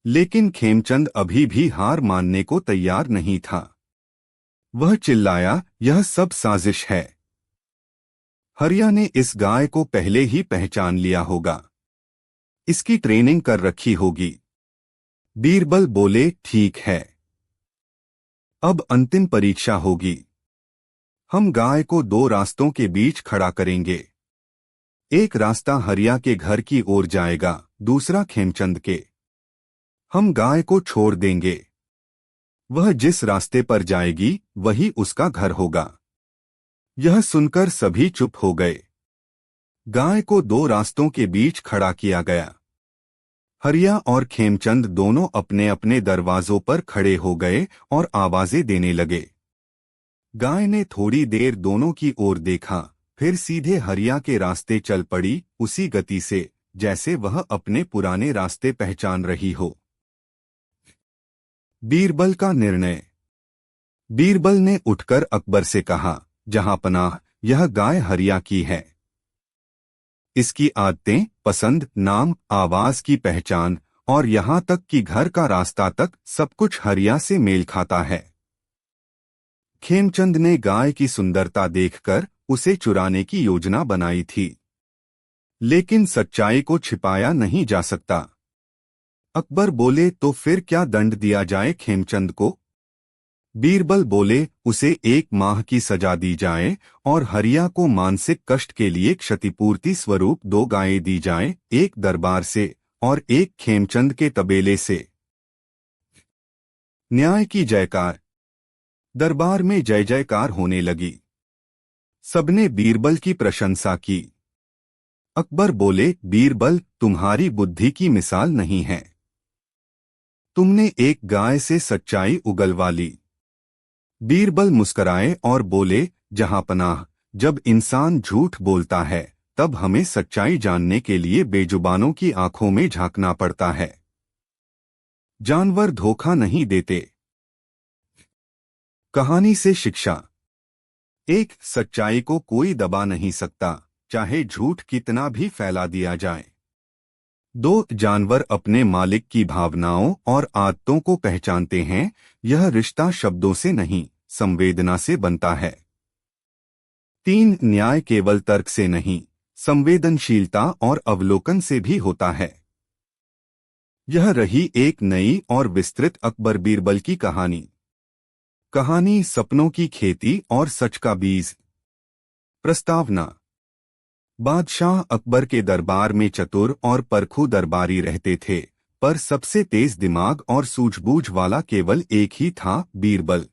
लेकिन खेमचंद अभी भी हार मानने को तैयार नहीं था। वह चिल्लाया, यह सब साजिश है। हरिया ने इस गाय को पहले ही पहचान लिया होगा, इसकी ट्रेनिंग कर रखी होगी। बीरबल बोले, ठीक है, अब अंतिम परीक्षा होगी। हम गाय को दो रास्तों के बीच खड़ा करेंगे। एक रास्ता हरिया के घर की ओर जाएगा, दूसरा खेमचंद के। हम गाय को छोड़ देंगे, वह जिस रास्ते पर जाएगी वही उसका घर होगा। यह सुनकर सभी चुप हो गए। गाय को दो रास्तों के बीच खड़ा किया गया। हरिया और खेमचंद दोनों अपने अपने दरवाजों पर खड़े हो गए और आवाजें देने लगे। गाय ने थोड़ी देर दोनों की ओर देखा, फिर सीधे हरिया के रास्ते चल पड़ी, उसी गति से जैसे वह अपने पुराने रास्ते पहचान रही हो। बीरबल का निर्णय। बीरबल ने उठकर अकबर से कहा, जहांपनाह, यह गाय हरिया की है। इसकी आदतें, पसंद, नाम, आवाज की पहचान और यहां तक कि घर का रास्ता तक सब कुछ हरिया से मेल खाता है। खेमचंद ने गाय की सुंदरता देखकर उसे चुराने की योजना बनाई थी, लेकिन सच्चाई को छिपाया नहीं जा सकता। अकबर बोले, तो फिर क्या दंड दिया जाए खेमचंद को? बीरबल बोले, उसे 1 माह की सजा दी जाए और हरिया को मानसिक कष्ट के लिए क्षतिपूर्ति स्वरूप 2 गायें दी जाएं, एक दरबार से और एक खेमचंद के तबेले से। न्याय की जयकार। दरबार में जय जयकार होने लगी। सबने बीरबल की प्रशंसा की। अकबर बोले, बीरबल, तुम्हारी बुद्धि की मिसाल नहीं है। तुमने एक गाय से सच्चाई उगलवा ली। बीरबल मुस्कराए और बोले, जहांपनाह, जब इंसान झूठ बोलता है तब हमें सच्चाई जानने के लिए बेजुबानों की आंखों में झांकना पड़ता है। जानवर धोखा नहीं देते। कहानी से शिक्षा। एक, सच्चाई को कोई दबा नहीं सकता, चाहे झूठ कितना भी फैला दिया जाए। 2, जानवर अपने मालिक की भावनाओं और आदतों को पहचानते हैं। यह रिश्ता शब्दों से नहीं, संवेदना से बनता है। 3, न्याय केवल तर्क से नहीं, संवेदनशीलता और अवलोकन से भी होता है। यह रही एक नई और विस्तृत अकबर बीरबल की कहानी। कहानी सपनों की खेती और सच का बीज। प्रस्तावना। बादशाह अकबर के दरबार में चतुर और परखू दरबारी रहते थे, पर सबसे तेज दिमाग और सूझबूझ वाला केवल एक ही था, बीरबल।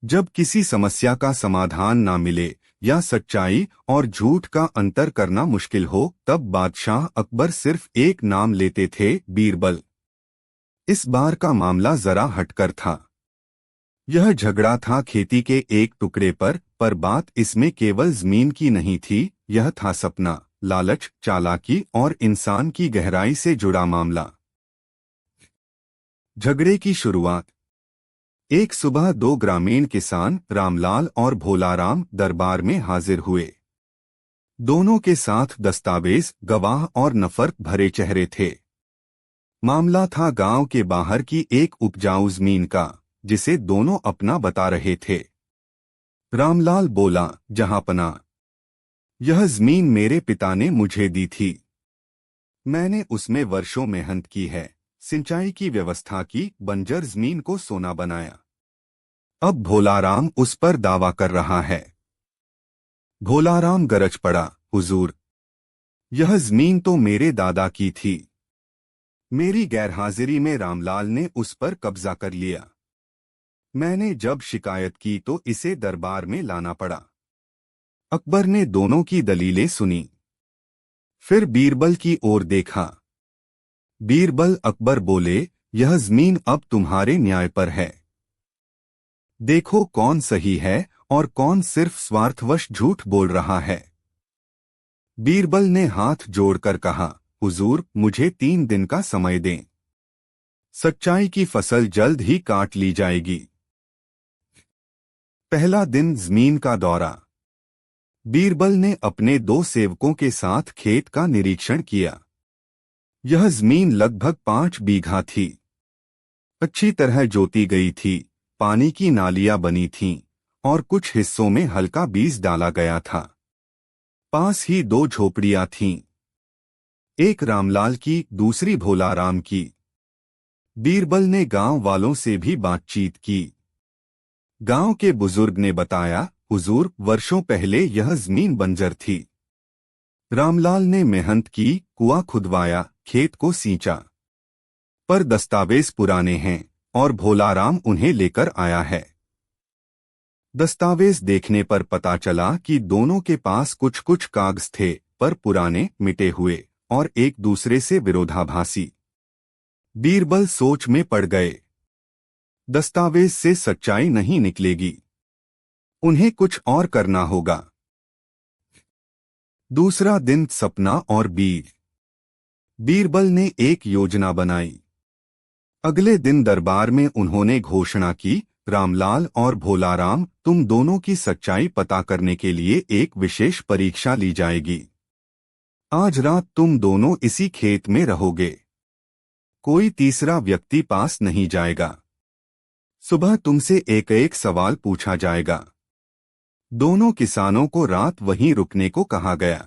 जब किसी समस्या का समाधान ना मिले या सच्चाई और झूठ का अंतर करना मुश्किल हो, तब बादशाह अकबर सिर्फ एक नाम लेते थे, बीरबल। इस बार का मामला जरा हटकर था। यह झगड़ा था खेती के एक टुकड़े पर बात इसमें केवल जमीन की नहीं थी, यह था सपना, लालच, चालाकी और इंसान की गहराई से जुड़ा मामला। झगड़े की शुरुआत। एक सुबह 2 ग्रामीण किसान रामलाल और भोलाराम दरबार में हाजिर हुए। दोनों के साथ दस्तावेज, गवाह और नफरत भरे चेहरे थे। मामला था गांव के बाहर की एक उपजाऊ जमीन का, जिसे दोनों अपना बता रहे थे। रामलाल बोला, जहांपनाह, यह जमीन मेरे पिता ने मुझे दी थी। मैंने उसमें वर्षों मेहनत की है, सिंचाई की व्यवस्था की, बंजर जमीन को सोना बनाया। अब भोलाराम उस पर दावा कर रहा है। भोलाराम गरज पड़ा, हुजूर, यह जमीन तो मेरे दादा की थी। मेरी गैरहाजिरी में रामलाल ने उस पर कब्जा कर लिया। मैंने जब शिकायत की तो इसे दरबार में लाना पड़ा। अकबर ने दोनों की दलीलें सुनी, फिर बीरबल की ओर देखा। बीरबल, अकबर बोले, यह जमीन अब तुम्हारे न्याय पर है। देखो कौन सही है और कौन सिर्फ स्वार्थवश झूठ बोल रहा है। बीरबल ने हाथ जोड़कर कहा, हुजूर, मुझे 3 दिन का समय दें। सच्चाई की फसल जल्द ही काट ली जाएगी। पहला दिन जमीन का दौरा। बीरबल ने अपने 2 सेवकों के साथ खेत का निरीक्षण किया। यह जमीन लगभग 5 बीघा थी। अच्छी तरह जोती गई थी, पानी की नालियां बनी थीं और कुछ हिस्सों में हल्का बीज डाला गया था। पास ही दो झोपड़ियां थीं, एक रामलाल की, दूसरी भोलाराम की। बीरबल ने गांव वालों से भी बातचीत की। गांव के बुजुर्ग ने बताया, हुजूर, वर्षों पहले यह जमीन बंजर थी। रामलाल ने मेहनत की, कुआं खुदवाया, खेत को सींचा, पर दस्तावेज पुराने हैं और भोलाराम उन्हें लेकर आया है। दस्तावेज देखने पर पता चला कि दोनों के पास कुछ कुछ कागज थे, पर पुराने, मिटे हुए और एक दूसरे से विरोधाभासी। बीरबल सोच में पड़ गए। दस्तावेज से सच्चाई नहीं निकलेगी, उन्हें कुछ और करना होगा। दूसरा दिन सपना और बीरबल ने एक योजना बनाई। अगले दिन दरबार में उन्होंने घोषणा की, रामलाल और भोलाराम, तुम दोनों की सच्चाई पता करने के लिए एक विशेष परीक्षा ली जाएगी। आज रात तुम दोनों इसी खेत में रहोगे, कोई तीसरा व्यक्ति पास नहीं जाएगा। सुबह तुमसे एक एक सवाल पूछा जाएगा। दोनों किसानों को रात वहीं रुकने को कहा गया।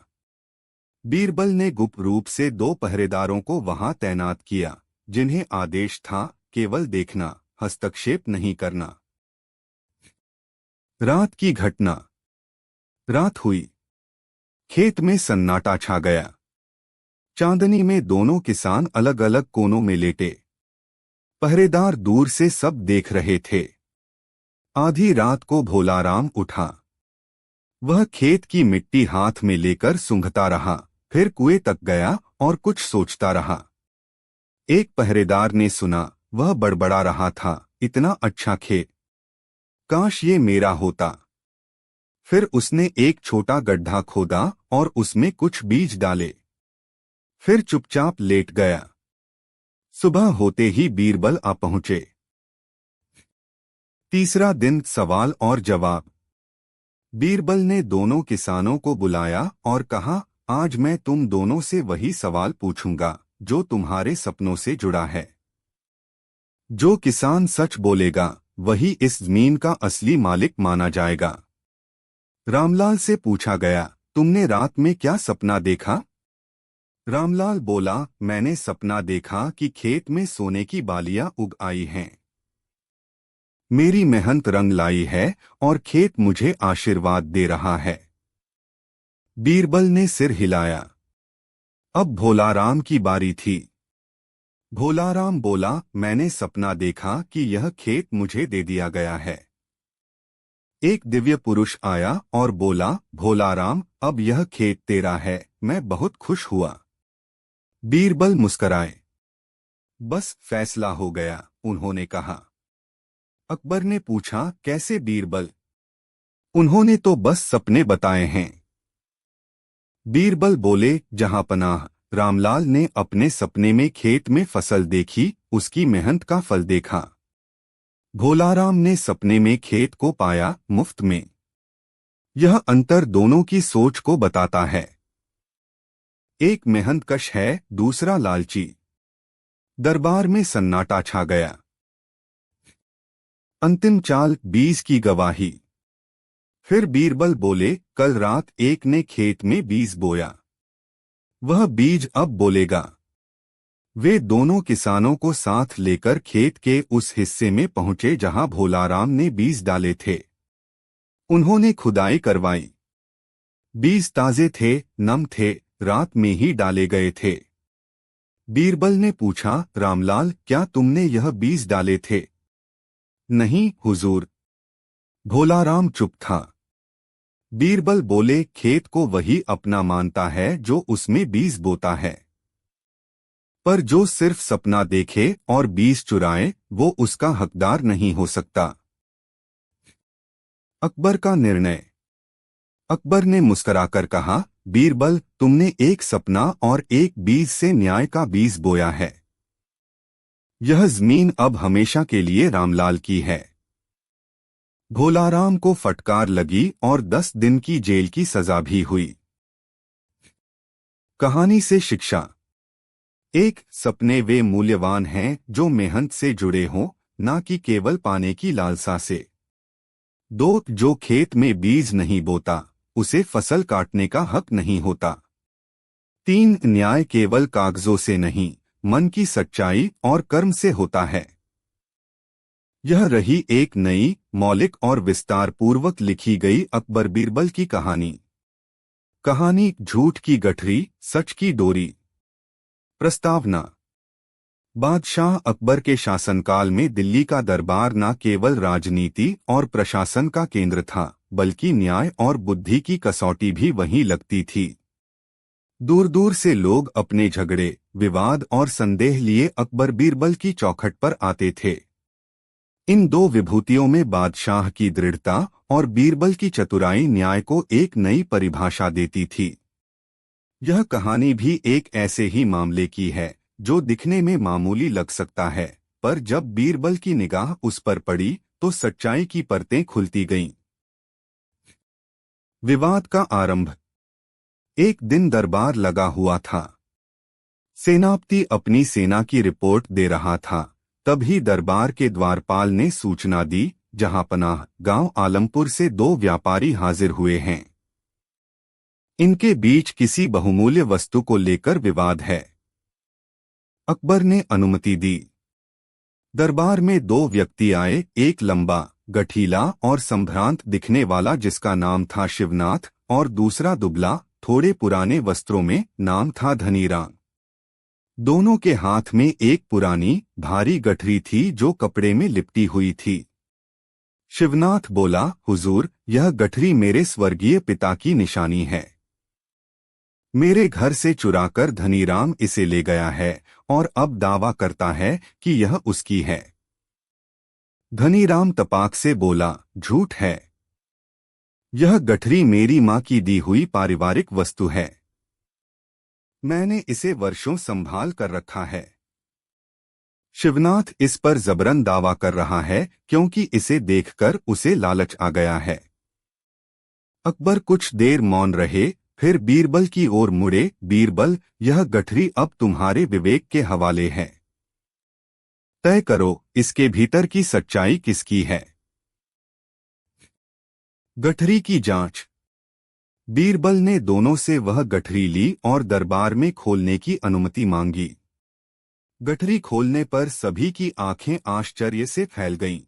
बीरबल ने गुप्त रूप से दो पहरेदारों को वहां तैनात किया, जिन्हें आदेश था केवल देखना, हस्तक्षेप नहीं करना। रात की घटना। रात हुई, खेत में सन्नाटा छा गया। चांदनी में दोनों किसान अलग अलग कोनों में लेटे। पहरेदार दूर से सब देख रहे थे। आधी रात को भोलाराम उठा। वह खेत की मिट्टी हाथ में लेकर सूंघता रहा, फिर कुएं तक गया और कुछ सोचता रहा। एक पहरेदार ने सुना, वह बड़बड़ा रहा था, इतना अच्छा खेत, काश ये मेरा होता। फिर उसने एक छोटा गड्ढा खोदा और उसमें कुछ बीज डाले, फिर चुपचाप लेट गया। सुबह होते ही बीरबल आ पहुंचे। तीसरा दिन सवाल और जवाब। बीरबल ने दोनों किसानों को बुलाया और कहा, आज मैं तुम दोनों से वही सवाल पूछूंगा जो तुम्हारे सपनों से जुड़ा है। जो किसान सच बोलेगा वही इस जमीन का असली मालिक माना जाएगा। रामलाल से पूछा गया, तुमने रात में क्या सपना देखा? रामलाल बोला, मैंने सपना देखा कि खेत में सोने की बालियां उग आई हैं। मेरी मेहनत रंग लाई है और खेत मुझे आशीर्वाद दे रहा है। बीरबल ने सिर हिलाया। अब भोलाराम की बारी थी। भोलाराम बोला, मैंने सपना देखा कि यह खेत मुझे दे दिया गया है। एक दिव्य पुरुष आया और बोला, भोलाराम, अब यह खेत तेरा है। मैं बहुत खुश हुआ। बीरबल मुस्कराए। बस फैसला हो गया, उन्होंने कहा। अकबर ने पूछा, कैसे बीरबल? उन्होंने तो बस सपने बताए हैं। बीरबल बोले, जहां पनाह। रामलाल ने अपने सपने में खेत में फसल देखी, उसकी मेहनत का फल देखा। भोलाराम ने सपने में खेत को पाया, मुफ्त में। यह अंतर दोनों की सोच को बताता है। एक मेहनतकश है, दूसरा लालची। दरबार में सन्नाटा छा गया। अंतिम चाल, बीज की गवाही। फिर बीरबल बोले, कल रात एक ने खेत में बीज बोया, वह बीज अब बोलेगा। वे दोनों किसानों को साथ लेकर खेत के उस हिस्से में पहुंचे जहां भोलाराम ने बीज डाले थे। उन्होंने खुदाई करवाई। बीज ताजे थे, नम थे, रात में ही डाले गए थे। बीरबल ने पूछा, रामलाल, क्या तुमने यह बीज डाले थे? नहीं हुजूर। भोलाराम चुप था। बीरबल बोले, खेत को वही अपना मानता है जो उसमें बीज बोता है, पर जो सिर्फ सपना देखे और बीज चुराए वो उसका हकदार नहीं हो सकता। अकबर का निर्णय। अकबर ने मुस्कुराकर कहा, बीरबल, तुमने एक सपना और एक बीज से न्याय का बीज बोया है। यह जमीन अब हमेशा के लिए रामलाल की है। भोलाराम को फटकार लगी और 10 दिन की जेल की सजा भी हुई। कहानी से शिक्षा। 1. सपने वे मूल्यवान हैं जो मेहनत से जुड़े हों, ना कि केवल पाने की लालसा से। 2. जो खेत में बीज नहीं बोता उसे फसल काटने का हक नहीं होता। 3 न्याय केवल कागजों से नहीं, मन की सच्चाई और कर्म से होता है। यह रही एक नई, मौलिक और विस्तार पूर्वक लिखी गई अकबर बीरबल की कहानी। कहानी झूठ की गठरी, सच की डोरी। प्रस्तावना। बादशाह अकबर के शासनकाल में दिल्ली का दरबार न केवल राजनीति और प्रशासन का केंद्र था, बल्कि न्याय और बुद्धि की कसौटी भी वहीं लगती थी। दूर दूर से लोग अपने झगड़े, विवाद और संदेह लिए अकबर बीरबल की चौखट पर आते थे। इन दो विभूतियों में बादशाह की दृढ़ता और बीरबल की चतुराई न्याय को एक नई परिभाषा देती थी। यह कहानी भी एक ऐसे ही मामले की है जो दिखने में मामूली लग सकता है, पर जब बीरबल की निगाह उस पर पड़ी तो सच्चाई की परतें खुलती गईं। विवाद का आरंभ। एक दिन दरबार लगा हुआ था। सेनापति अपनी सेना की रिपोर्ट दे रहा था। तभी दरबार के द्वारपाल ने सूचना दी, जहांपनाह गांव आलमपुर से 2 व्यापारी हाजिर हुए हैं। इनके बीच किसी बहुमूल्य वस्तु को लेकर विवाद है। अकबर ने अनुमति दी। दरबार में 2 व्यक्ति आए, एक लंबा, गठीला और संभ्रांत दिखने वाला जिसका नाम था शिवनाथ, और दूसरा दुबला, थोड़े पुराने वस्त्रों में, नाम था धनीराम। दोनों के हाथ में एक पुरानी, भारी गठरी थी जो कपड़े में लिपटी हुई थी। शिवनाथ बोला, हुजूर, यह गठरी मेरे स्वर्गीय पिता की निशानी है। मेरे घर से चुराकर धनीराम इसे ले गया है और अब दावा करता है कि यह उसकी है। धनीराम तपाक से बोला, झूठ है। यह गठरी मेरी मां की दी हुई पारिवारिक वस्तु है। मैंने इसे वर्षों संभाल कर रखा है। शिवनाथ इस पर जबरन दावा कर रहा है क्योंकि इसे देखकर उसे लालच आ गया है। अकबर कुछ देर मौन रहे, फिर बीरबल की ओर मुड़े। बीरबल, यह गठरी अब तुम्हारे विवेक के हवाले है। तय करो, इसके भीतर की सच्चाई किसकी है। गठरी की जांच। बीरबल ने दोनों से वह गठरी ली और दरबार में खोलने की अनुमति मांगी। गठरी खोलने पर सभी की आंखें आश्चर्य से फैल गईं।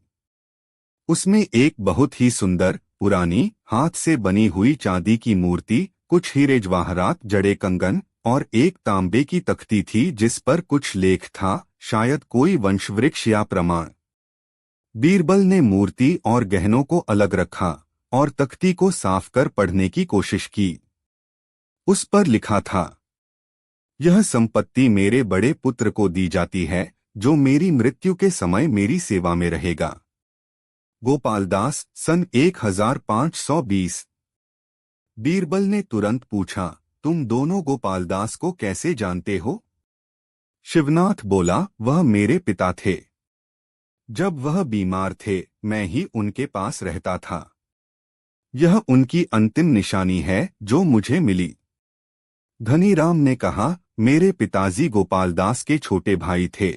उसमें एक बहुत ही सुंदर, पुरानी, हाथ से बनी हुई चांदी की मूर्ति, कुछ हीरे जवाहरात जड़े कंगन और एक तांबे की तख्ती थी जिस पर कुछ लेख था, शायद कोई वंशवृक्ष या प्रमाण। बीरबल ने मूर्ति और गहनों को अलग रखा और तख्ती को साफ कर पढ़ने की कोशिश की। उस पर लिखा था, यह संपत्ति मेरे बड़े पुत्र को दी जाती है, जो मेरी मृत्यु के समय मेरी सेवा में रहेगा। गोपालदास, सन 1520। बीरबल ने तुरंत पूछा, तुम दोनों गोपालदास को कैसे जानते हो? शिवनाथ बोला, वह मेरे पिता थे। जब वह बीमार थे, मैं ही उनके पास रहता था। यह उनकी अंतिम निशानी है जो मुझे मिली। धनीराम ने कहा, मेरे पिताजी गोपालदास के छोटे भाई थे।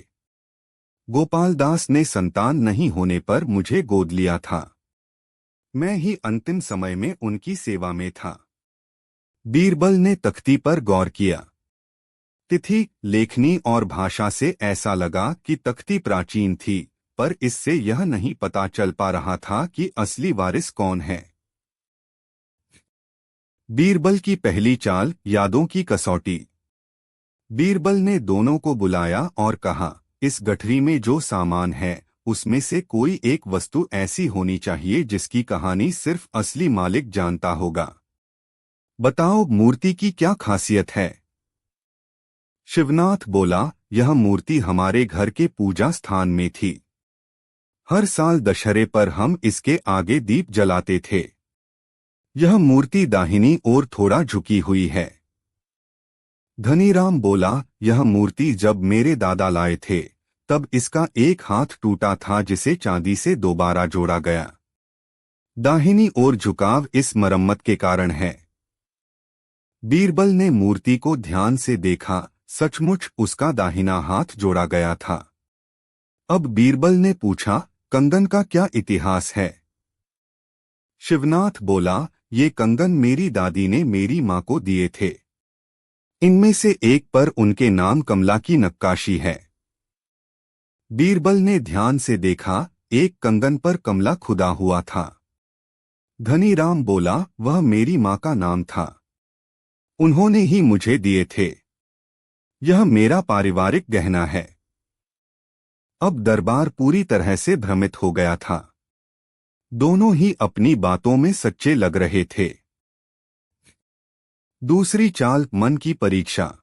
गोपालदास ने संतान नहीं होने पर मुझे गोद लिया था। मैं ही अंतिम समय में उनकी सेवा में था। बीरबल ने तख्ती पर गौर किया। तिथि, लेखनी और भाषा से ऐसा लगा कि तख्ती प्राचीन थी, पर इससे यह नहीं पता चल पा रहा था कि असली वारिस कौन है। बीरबल की पहली चाल, यादों की कसौटी। बीरबल ने दोनों को बुलाया और कहा, इस गठरी में जो सामान है उसमें से कोई एक वस्तु ऐसी होनी चाहिए जिसकी कहानी सिर्फ असली मालिक जानता होगा। बताओ, मूर्ति की क्या खासियत है? शिवनाथ बोला, यह मूर्ति हमारे घर के पूजा स्थान में थी। हर साल दशहरे पर हम इसके आगे दीप जलाते थे। यह मूर्ति दाहिनी ओर थोड़ा झुकी हुई है। धनीराम बोला, यह मूर्ति जब मेरे दादा लाए थे तब इसका एक हाथ टूटा था जिसे चांदी से दोबारा जोड़ा गया। दाहिनी ओर झुकाव इस मरम्मत के कारण है। बीरबल ने मूर्ति को ध्यान से देखा, सचमुच उसका दाहिना हाथ जोड़ा गया था। अब बीरबल ने पूछा, कंगन का क्या इतिहास है? शिवनाथ बोला, ये कंगन मेरी दादी ने मेरी माँ को दिए थे। इनमें से एक पर उनके नाम कमला की नक्काशी है। बीरबल ने ध्यान से देखा, एक कंगन पर कमला खुदा हुआ था। धनीराम बोला, वह मेरी माँ का नाम था। उन्होंने ही मुझे दिए थे। यह मेरा पारिवारिक गहना है। अब दरबार पूरी तरह से भ्रमित हो गया था। दोनों ही अपनी बातों में सच्चे लग रहे थे। दूसरी चाल, मन की परीक्षा।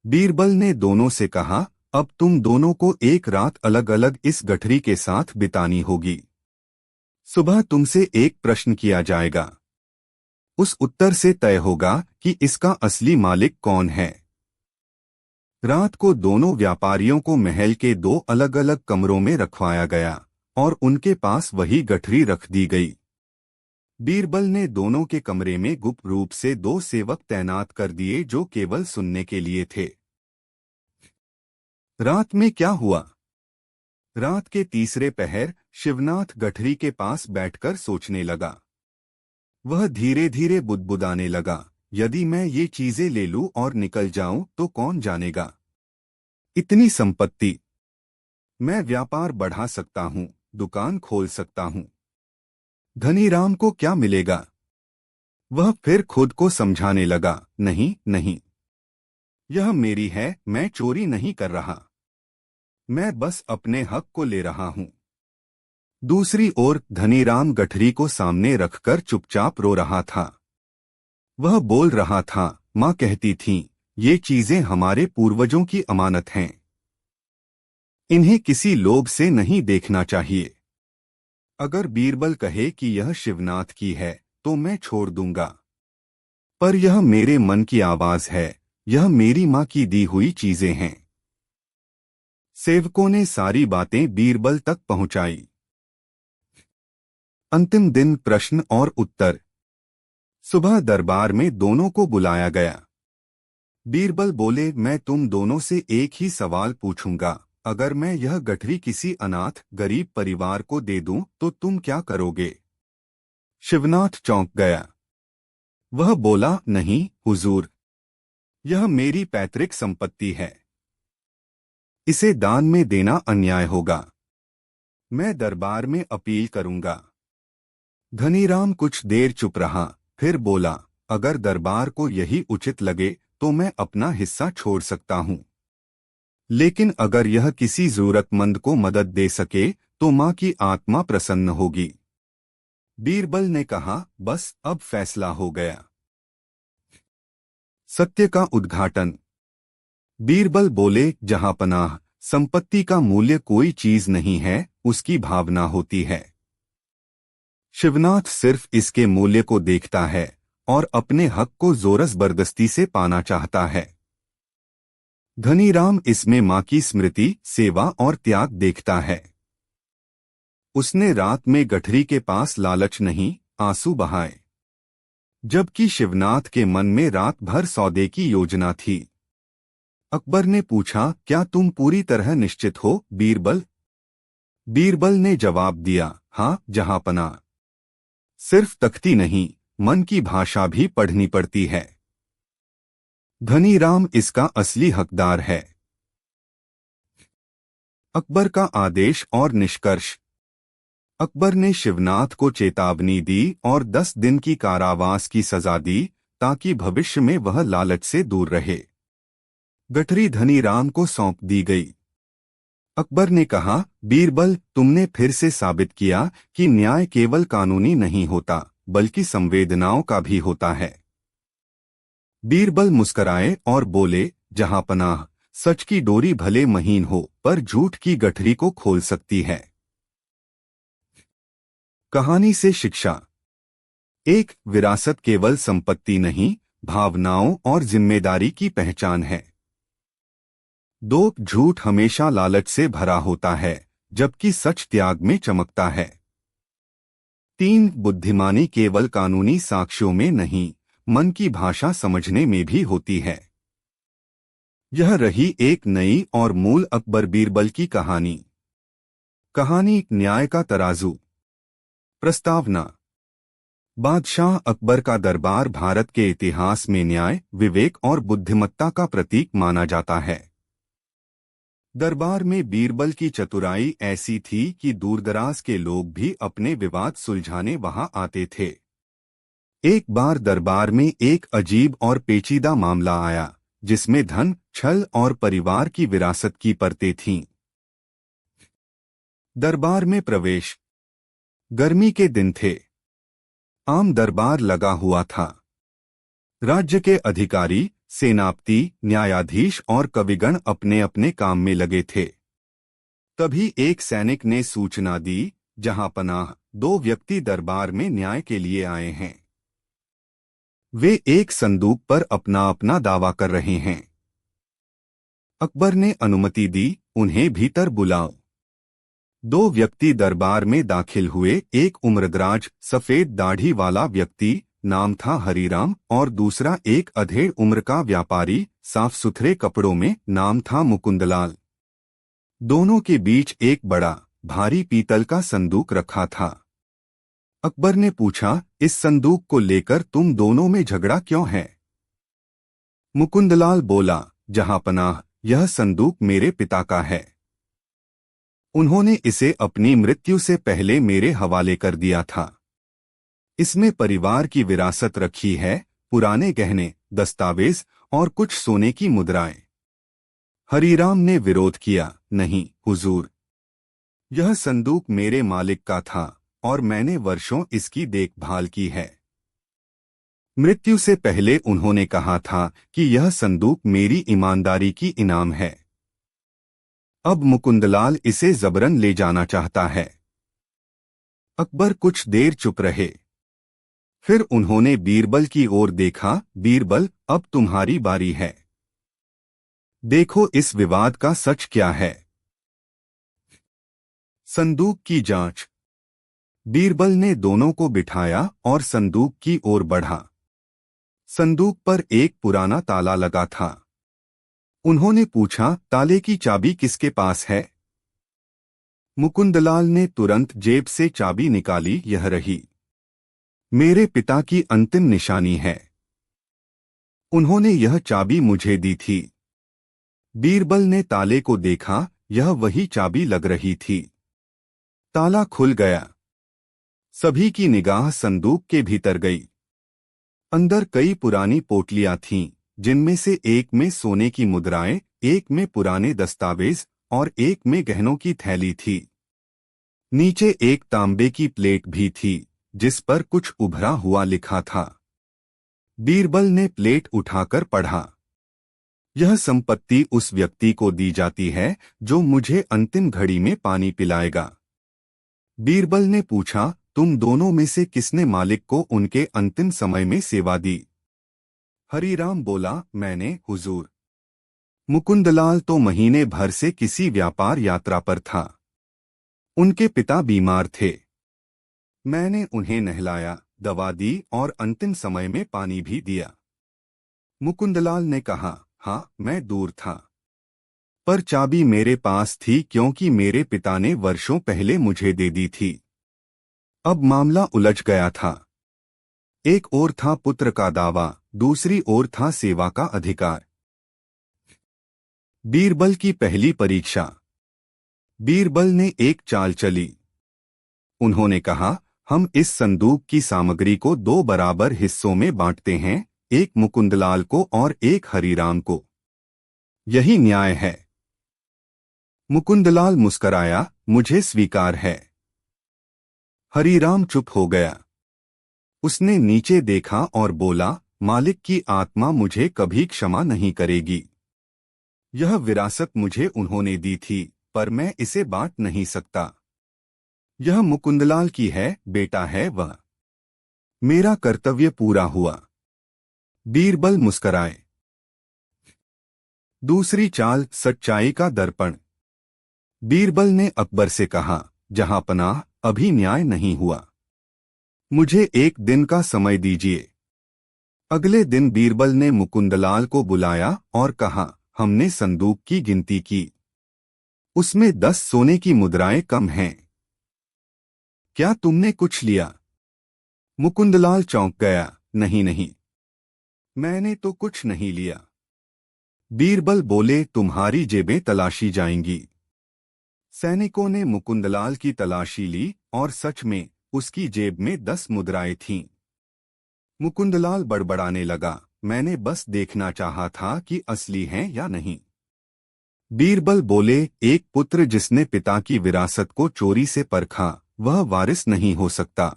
बीरबल ने दोनों से कहा, अब तुम दोनों को एक रात अलग अलग इस गठरी के साथ बितानी होगी। सुबह तुमसे एक प्रश्न किया जाएगा। उस उत्तर से तय होगा कि इसका असली मालिक कौन है। रात को दोनों व्यापारियों को महल के दो अलग अलग कमरों में रखवाया गया और उनके पास वही गठरी रख दी गई। बीरबल ने दोनों के कमरे में गुप्त रूप से दो सेवक तैनात कर दिए जो केवल सुनने के लिए थे। रात में क्या हुआ? रात के तीसरे पहर शिवनाथ गठरी के पास बैठकर सोचने लगा। वह धीरे धीरे बुदबुदाने लगा, यदि मैं ये चीजें ले लूं और निकल जाऊं तो कौन जानेगा। इतनी संपत्ति। मैं व्यापार बढ़ा सकता हूं, दुकान खोल सकता हूं। धनीराम को क्या मिलेगा? वह फिर खुद को समझाने लगा, नहीं नहीं, यह मेरी है, मैं चोरी नहीं कर रहा। मैं बस अपने हक को ले रहा हूं। दूसरी ओर धनीराम गठरी को सामने रखकर चुपचाप रो रहा था। वह बोल रहा था, माँ कहती थीं, ये चीजें हमारे पूर्वजों की अमानत हैं। इन्हें किसी लोभ से नहीं देखना चाहिए। अगर बीरबल कहे कि यह शिवनाथ की है तो मैं छोड़ दूंगा, पर यह मेरे मन की आवाज है, यह मेरी माँ की दी हुई चीजें हैं। सेवकों ने सारी बातें बीरबल तक पहुंचाई। अंतिम दिन, प्रश्न और उत्तर। सुबह दरबार में दोनों को बुलाया गया। बीरबल बोले, मैं तुम दोनों से एक ही सवाल पूछूंगा। अगर मैं यह गठरी किसी अनाथ गरीब परिवार को दे दूं तो तुम क्या करोगे? शिवनाथ चौंक गया। वह बोला, नहीं हुजूर, यह मेरी पैतृक संपत्ति है। इसे दान में देना अन्याय होगा। मैं दरबार में अपील करूंगा। धनीराम कुछ देर चुप रहा, फिर बोला, अगर दरबार को यही उचित लगे तो मैं अपना हिस्सा छोड़ सकता हूं, लेकिन अगर यह किसी जरूरतमंद को मदद दे सके तो मां की आत्मा प्रसन्न होगी। बीरबल ने कहा, बस अब फैसला हो गया। सत्य का उद्घाटन। बीरबल बोले, जहांपनाह, संपत्ति का मूल्य कोई चीज नहीं है, उसकी भावना होती है। शिवनाथ सिर्फ इसके मूल्य को देखता है और अपने हक को जोर जबरदस्ती से पाना चाहता है। धनीराम इसमें मां की स्मृति, सेवा और त्याग देखता है। उसने रात में गठरी के पास लालच नहीं, आंसू बहाए, जबकि शिवनाथ के मन में रात भर सौदे की योजना थी। अकबर ने पूछा, क्या तुम पूरी तरह निश्चित हो बीरबल? बीरबल ने जवाब दिया, हाँ जहांपनाह। सिर्फ तख्ती नहीं, मन की भाषा भी पढ़नी पड़ती है। धनीराम इसका असली हकदार है। अकबर का आदेश और निष्कर्ष। अकबर ने शिवनाथ को चेतावनी दी और 10 दिन की कारावास की सजा दी ताकि भविष्य में वह लालच से दूर रहे। गठरी धनीराम को सौंप दी गई। अकबर ने कहा, बीरबल, तुमने फिर से साबित किया कि न्याय केवल कानूनी नहीं होता बल्कि संवेदनाओं का भी होता है। बीरबल मुस्कराए और बोले, जहांपनाह, सच की डोरी भले महीन हो पर झूठ की गठरी को खोल सकती है। कहानी से शिक्षा। एक, विरासत केवल संपत्ति नहीं, भावनाओं और जिम्मेदारी की पहचान है। 2, झूठ हमेशा लालच से भरा होता है जबकि सच त्याग में चमकता है। 3, बुद्धिमानी केवल कानूनी साक्ष्यों में नहीं, मन की भाषा समझने में भी होती है। यह रही एक नई और मूल अकबर बीरबल की कहानी। कहानी, न्याय का तराजू। प्रस्तावना। बादशाह अकबर का दरबार भारत के इतिहास में न्याय, विवेक और बुद्धिमत्ता का प्रतीक माना जाता है। दरबार में बीरबल की चतुराई ऐसी थी कि दूरदराज के लोग भी अपने विवाद सुलझाने वहां आते थे। एक बार दरबार में एक अजीब और पेचीदा मामला आया, जिसमें धन, छल और परिवार की विरासत की परतें थीं। दरबार में प्रवेश। गर्मी के दिन थे। आम दरबार लगा हुआ था। राज्य के अधिकारी, सेनापति, न्यायाधीश और कविगण अपने अपने काम में लगे थे। तभी एक सैनिक ने सूचना दी, जहांपनाह, 2 व्यक्ति दरबार में न्याय के लिए आए हैं। वे एक संदूक पर अपना अपना दावा कर रहे हैं। अकबर ने अनुमति दी, उन्हें भीतर बुलाओ। 2 व्यक्ति दरबार में दाखिल हुए। एक उम्रदराज, सफेद दाढ़ी वाला व्यक्ति, नाम था हरीराम, और दूसरा एक अधेड़ उम्र का व्यापारी, साफ सुथरे कपड़ों में, नाम था मुकुंदलाल। दोनों के बीच एक बड़ा, भारी पीतल का संदूक रखा था। अकबर ने पूछा, इस संदूक को लेकर तुम दोनों में झगड़ा क्यों है? मुकुंदलाल बोला, जहांपनाह, यह संदूक मेरे पिता का है। उन्होंने इसे अपनी मृत्यु से पहले मेरे हवाले कर दिया था। इसमें परिवार की विरासत रखी है, पुराने गहने, दस्तावेज और कुछ सोने की मुद्राएं। हरीराम ने विरोध किया, नहीं हुजूर, यह संदूक मेरे मालिक का था और मैंने वर्षों इसकी देखभाल की है। मृत्यु से पहले उन्होंने कहा था कि यह संदूक मेरी ईमानदारी की इनाम है। अब मुकुंदलाल इसे जबरन ले जाना चाहता है। अकबर कुछ देर चुप रहे। फिर उन्होंने बीरबल की ओर देखा, बीरबल, अब तुम्हारी बारी है। देखो इस विवाद का सच क्या है। संदूक की जांच। बीरबल ने दोनों को बिठाया और संदूक की ओर बढ़ा। संदूक पर एक पुराना ताला लगा था। उन्होंने पूछा, ताले की चाबी किसके पास है? मुकुंदलाल ने तुरंत जेब से चाबी निकाली, यह रही। मेरे पिता की अंतिम निशानी है। उन्होंने यह चाबी मुझे दी थी। बीरबल ने ताले को देखा, यह वही चाबी लग रही थी। ताला खुल गया। सभी की निगाह संदूक के भीतर गई। अंदर कई पुरानी पोटलियां थीं, जिनमें से एक में सोने की मुद्राएं, एक में पुराने दस्तावेज और एक में गहनों की थैली थी। नीचे एक तांबे की प्लेट भी थी, जिस पर कुछ उभरा हुआ लिखा था। बीरबल ने प्लेट उठाकर पढ़ा, यह संपत्ति उस व्यक्ति को दी जाती है जो मुझे अंतिम घड़ी में पानी पिलाएगा। बीरबल ने पूछा, तुम दोनों में से किसने मालिक को उनके अंतिम समय में सेवा दी? हरीराम बोला, मैंने, हुजूर। मुकुंदलाल तो महीने भर से किसी व्यापार यात्रा पर था। उनके पिता बीमार थे। मैंने उन्हें नहलाया, दवा दी और अंतिम समय में पानी भी दिया। मुकुंदलाल ने कहा, हाँ, मैं दूर था, पर चाबी मेरे पास थी क्योंकि मेरे पिता ने वर्षों पहले मुझे दे दी थी। अब मामला उलझ गया था। एक ओर था पुत्र का दावा, दूसरी ओर था सेवा का अधिकार। बीरबल की पहली परीक्षा। बीरबल ने एक चाल चली। उन्होंने कहा, हम इस संदूक की सामग्री को 2 बराबर हिस्सों में बांटते हैं, एक मुकुंदलाल को और एक हरीराम को। यही न्याय है। मुकुंदलाल मुस्कराया, मुझे स्वीकार है। हरीराम चुप हो गया। उसने नीचे देखा और बोला, मालिक की आत्मा मुझे कभी क्षमा नहीं करेगी। यह विरासत मुझे उन्होंने दी थी, पर मैं इसे बांट नहीं सकता। यह मुकुंदलाल की है, बेटा है वह। मेरा कर्तव्य पूरा हुआ। बीरबल मुस्कराए। दूसरी चाल, सच्चाई का दर्पण। बीरबल ने अकबर से कहा, जहांपनाह, अभी न्याय नहीं हुआ। मुझे एक दिन का समय दीजिए। अगले दिन बीरबल ने मुकुंदलाल को बुलाया और कहा, हमने संदूक की गिनती की। उसमें 10 सोने की मुद्राएं कम हैं। क्या तुमने कुछ लिया? मुकुंदलाल चौंक गया। नहीं नहीं, मैंने तो कुछ नहीं लिया। बीरबल बोले, तुम्हारी जेबें तलाशी जाएंगी। सैनिकों ने मुकुंदलाल की तलाशी ली और सच में उसकी जेब में 10 मुद्राएं थीं। मुकुंदलाल बड़बड़ाने लगा, मैंने बस देखना चाहा था कि असली हैं या नहीं। बीरबल बोले, एक पुत्र जिसने पिता की विरासत को चोरी से परखा, वह वारिस नहीं हो सकता।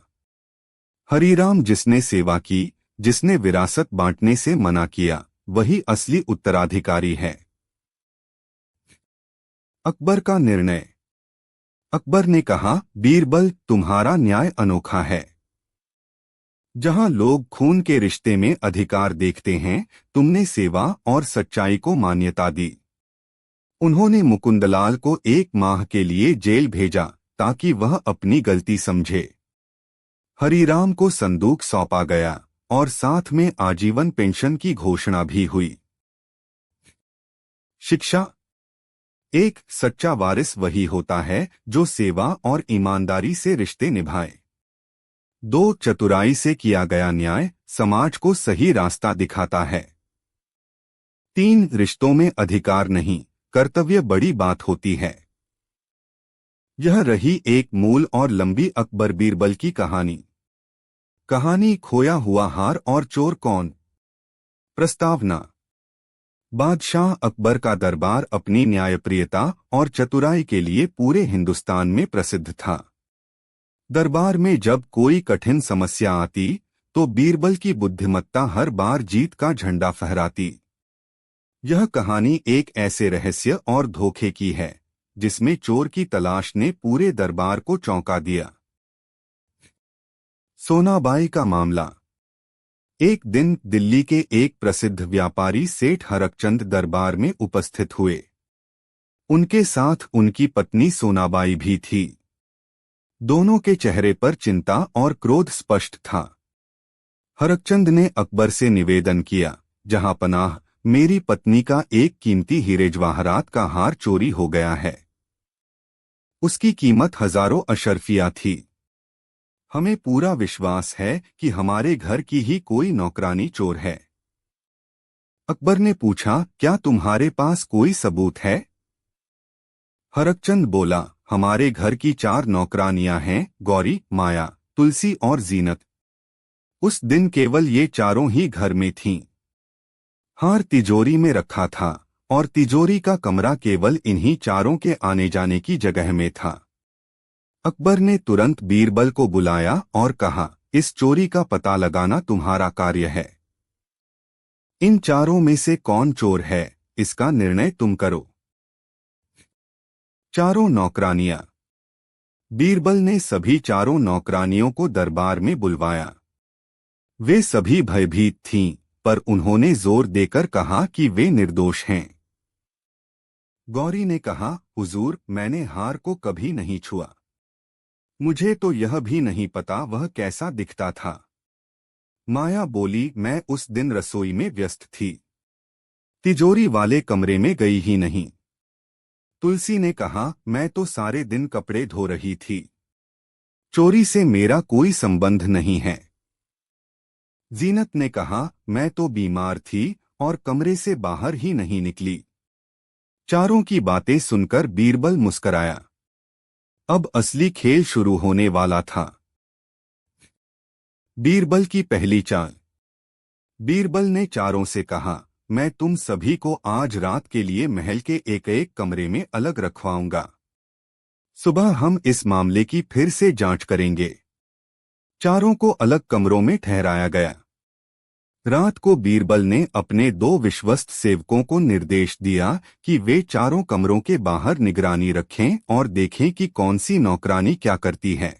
हरीराम जिसने सेवा की, जिसने विरासत बांटने से मना किया, वही असली उत्तराधिकारी है। अकबर का निर्णय। अकबर ने कहा, बीरबल, तुम्हारा न्याय अनोखा है। जहां लोग खून के रिश्ते में अधिकार देखते हैं, तुमने सेवा और सच्चाई को मान्यता दी। उन्होंने मुकुंदलाल को 1 माह के लिए जेल भेजा ताकि वह अपनी गलती समझे। हरीराम को संदूक सौंपा गया और साथ में आजीवन पेंशन की घोषणा भी हुई। शिक्षा। एक सच्चा वारिस वही होता है जो सेवा और ईमानदारी से रिश्ते निभाए। 2 चतुराई से किया गया न्याय समाज को सही रास्ता दिखाता है। 3 रिश्तों में अधिकार नहीं, कर्तव्य बड़ी बात होती है। यह रही एक मूल और लंबी अकबर बीरबल की कहानी। कहानी खोया हुआ हार और चोर कौन। प्रस्तावना। बादशाह अकबर का दरबार अपनी न्यायप्रियता और चतुराई के लिए पूरे हिंदुस्तान में प्रसिद्ध था। दरबार में जब कोई कठिन समस्या आती तो बीरबल की बुद्धिमत्ता हर बार जीत का झंडा फहराती। यह कहानी एक ऐसे रहस्य और धोखे की है जिसमें चोर की तलाश ने पूरे दरबार को चौंका दिया। सोनाबाई का मामला। एक दिन दिल्ली के एक प्रसिद्ध व्यापारी सेठ हरकचंद दरबार में उपस्थित हुए। उनके साथ उनकी पत्नी सोनाबाई भी थी। दोनों के चेहरे पर चिंता और क्रोध स्पष्ट था। हरकचंद ने अकबर से निवेदन किया, जहां पनाह, मेरी पत्नी का एक कीमती हीरे जवाहरात का हार चोरी हो गया है। उसकी कीमत हजारों अशर्फिया थी। हमें पूरा विश्वास है कि हमारे घर की ही कोई नौकरानी चोर है। अकबर ने पूछा, क्या तुम्हारे पास कोई सबूत है? हरकचंद बोला, हमारे घर की 4 नौकरानियां हैं, गौरी, माया, तुलसी और जीनत। उस दिन केवल ये चारों ही घर में थीं। हार तिजोरी में रखा था और तिजोरी का कमरा केवल इन्हीं चारों के आने जाने की जगह में था। अकबर ने तुरंत बीरबल को बुलाया और कहा, इस चोरी का पता लगाना तुम्हारा कार्य है। इन चारों में से कौन चोर है, इसका निर्णय तुम करो। चारों नौकरानियां। बीरबल ने सभी चारों नौकरानियों को दरबार में बुलवाया। वे सभी भयभीत थीं, पर उन्होंने जोर देकर कहा कि वे निर्दोष हैं। गौरी ने कहा, हुजूर, मैंने हार को कभी नहीं छुआ। मुझे तो यह भी नहीं पता वह कैसा दिखता था। माया बोली, मैं उस दिन रसोई में व्यस्त थी, तिजोरी वाले कमरे में गई ही नहीं। तुलसी ने कहा, मैं तो सारे दिन कपड़े धो रही थी। चोरी से मेरा कोई संबंध नहीं है। जीनत ने कहा, मैं तो बीमार थी और कमरे से बाहर ही नहीं निकली। चारों की बातें सुनकर बीरबल मुस्कराया। अब असली खेल शुरू होने वाला था। बीरबल की पहली चाल। बीरबल ने चारों से कहा, मैं तुम सभी को आज रात के लिए महल के एक एक कमरे में अलग रखवाऊंगा। सुबह हम इस मामले की फिर से जांच करेंगे। चारों को अलग कमरों में ठहराया गया। रात को बीरबल ने अपने 2 विश्वस्त सेवकों को निर्देश दिया कि वे चारों कमरों के बाहर निगरानी रखें और देखें कि कौन सी नौकरानी क्या करती है।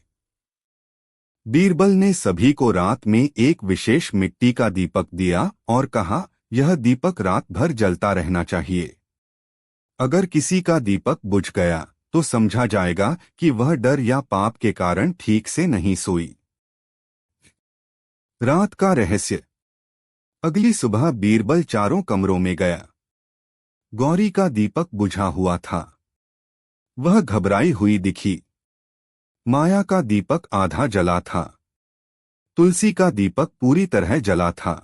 बीरबल ने सभी को रात में एक विशेष मिट्टी का दीपक दिया और कहा, यह दीपक रात भर जलता रहना चाहिए। अगर किसी का दीपक बुझ गया तो समझा जाएगा कि वह डर या पाप के कारण ठीक से नहीं सोई। रात का रहस्य। अगली सुबह बीरबल चारों कमरों में गया। गौरी का दीपक बुझा हुआ था, वह घबराई हुई दिखी। माया का दीपक आधा जला था। तुलसी का दीपक पूरी तरह जला था।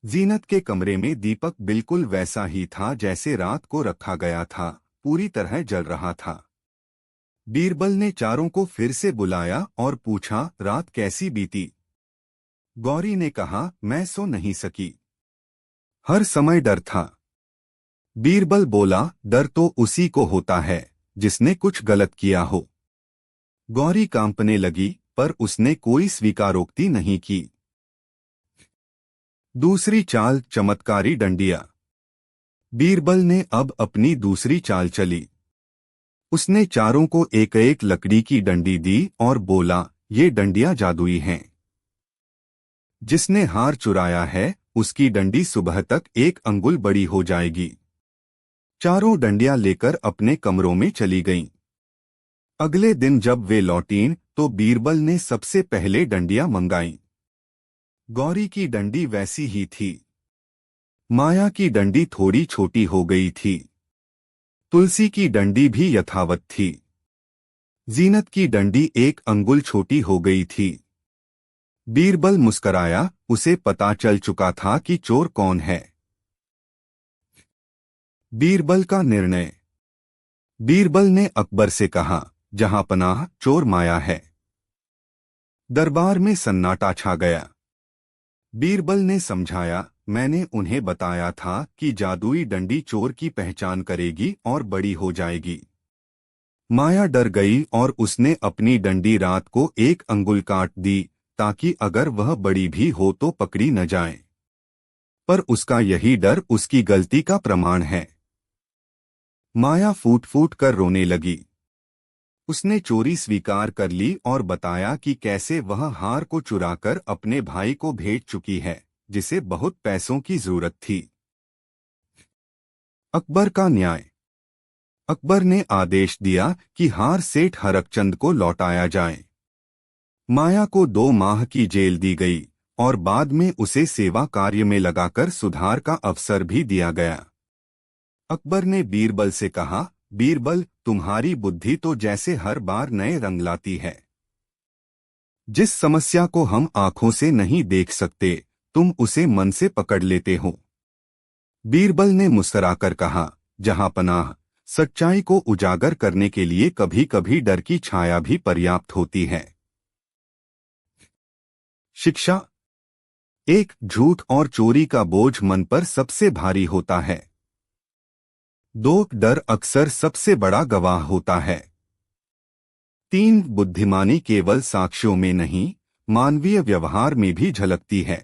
जीनत के कमरे में दीपक बिल्कुल वैसा ही था जैसे रात को रखा गया था, पूरी तरह जल रहा था। बीरबल ने चारों को फिर से बुलाया और पूछा, रात कैसी बीती? गौरी ने कहा, मैं सो नहीं सकी, हर समय डर था। बीरबल बोला, डर तो उसी को होता है जिसने कुछ गलत किया हो। गौरी कांपने लगी, पर उसने कोई स्वीकारोक्ति नहीं की। दूसरी चाल, चमत्कारी डंडिया। बीरबल ने अब अपनी दूसरी चाल चली। उसने चारों को एक एक लकड़ी की डंडी दी और बोला, ये डंडियां जादुई हैं। जिसने हार चुराया है उसकी डंडी सुबह तक 1 अंगुल बड़ी हो जाएगी। चारों डंडियां लेकर अपने कमरों में चली गईं। अगले दिन जब वे लौटीं तो बीरबल ने सबसे पहले डंडियां मंगाईं। गौरी की डंडी वैसी ही थी। माया की डंडी थोड़ी छोटी हो गई थी। तुलसी की डंडी भी यथावत थी। जीनत की डंडी 1 अंगुल छोटी हो गई थी। बीरबल मुस्कराया, उसे पता चल चुका था कि चोर कौन है। बीरबल का निर्णय। बीरबल ने अकबर से कहा, जहां पनाह, चोर माया है। दरबार में सन्नाटा छा गया। बीरबल ने समझाया, मैंने उन्हें बताया था कि जादुई डंडी चोर की पहचान करेगी और बड़ी हो जाएगी। माया डर गई और उसने अपनी डंडी रात को 1 अंगुल काट दी ताकि अगर वह बड़ी भी हो तो पकड़ी न जाए। पर उसका यही डर उसकी गलती का प्रमाण है। माया फूट फूट कर रोने लगी। उसने चोरी स्वीकार कर ली और बताया कि कैसे वह हार को चुराकर अपने भाई को भेज चुकी है, जिसे बहुत पैसों की जरूरत थी। अकबर का न्याय। अकबर ने आदेश दिया कि हार सेठ हरकचंद को लौटाया जाए। माया को 2 माह की जेल दी गई और बाद में उसे सेवा कार्य में लगाकर सुधार का अवसर भी दिया गया। अकबर ने बीरबल से कहा, बीरबल, तुम्हारी बुद्धि तो जैसे हर बार नए रंग लाती है। जिस समस्या को हम आंखों से नहीं देख सकते, तुम उसे मन से पकड़ लेते हो। बीरबल ने मुस्कुराकर कहा, जहां पनाह, सच्चाई को उजागर करने के लिए कभी कभी डर की छाया भी पर्याप्त होती है। शिक्षा। 1, झूठ और चोरी का बोझ मन पर सबसे भारी होता है। 2, डर अक्सर सबसे बड़ा गवाह होता है। 3, बुद्धिमानी केवल साक्ष्यों में नहीं, मानवीय व्यवहार में भी झलकती है।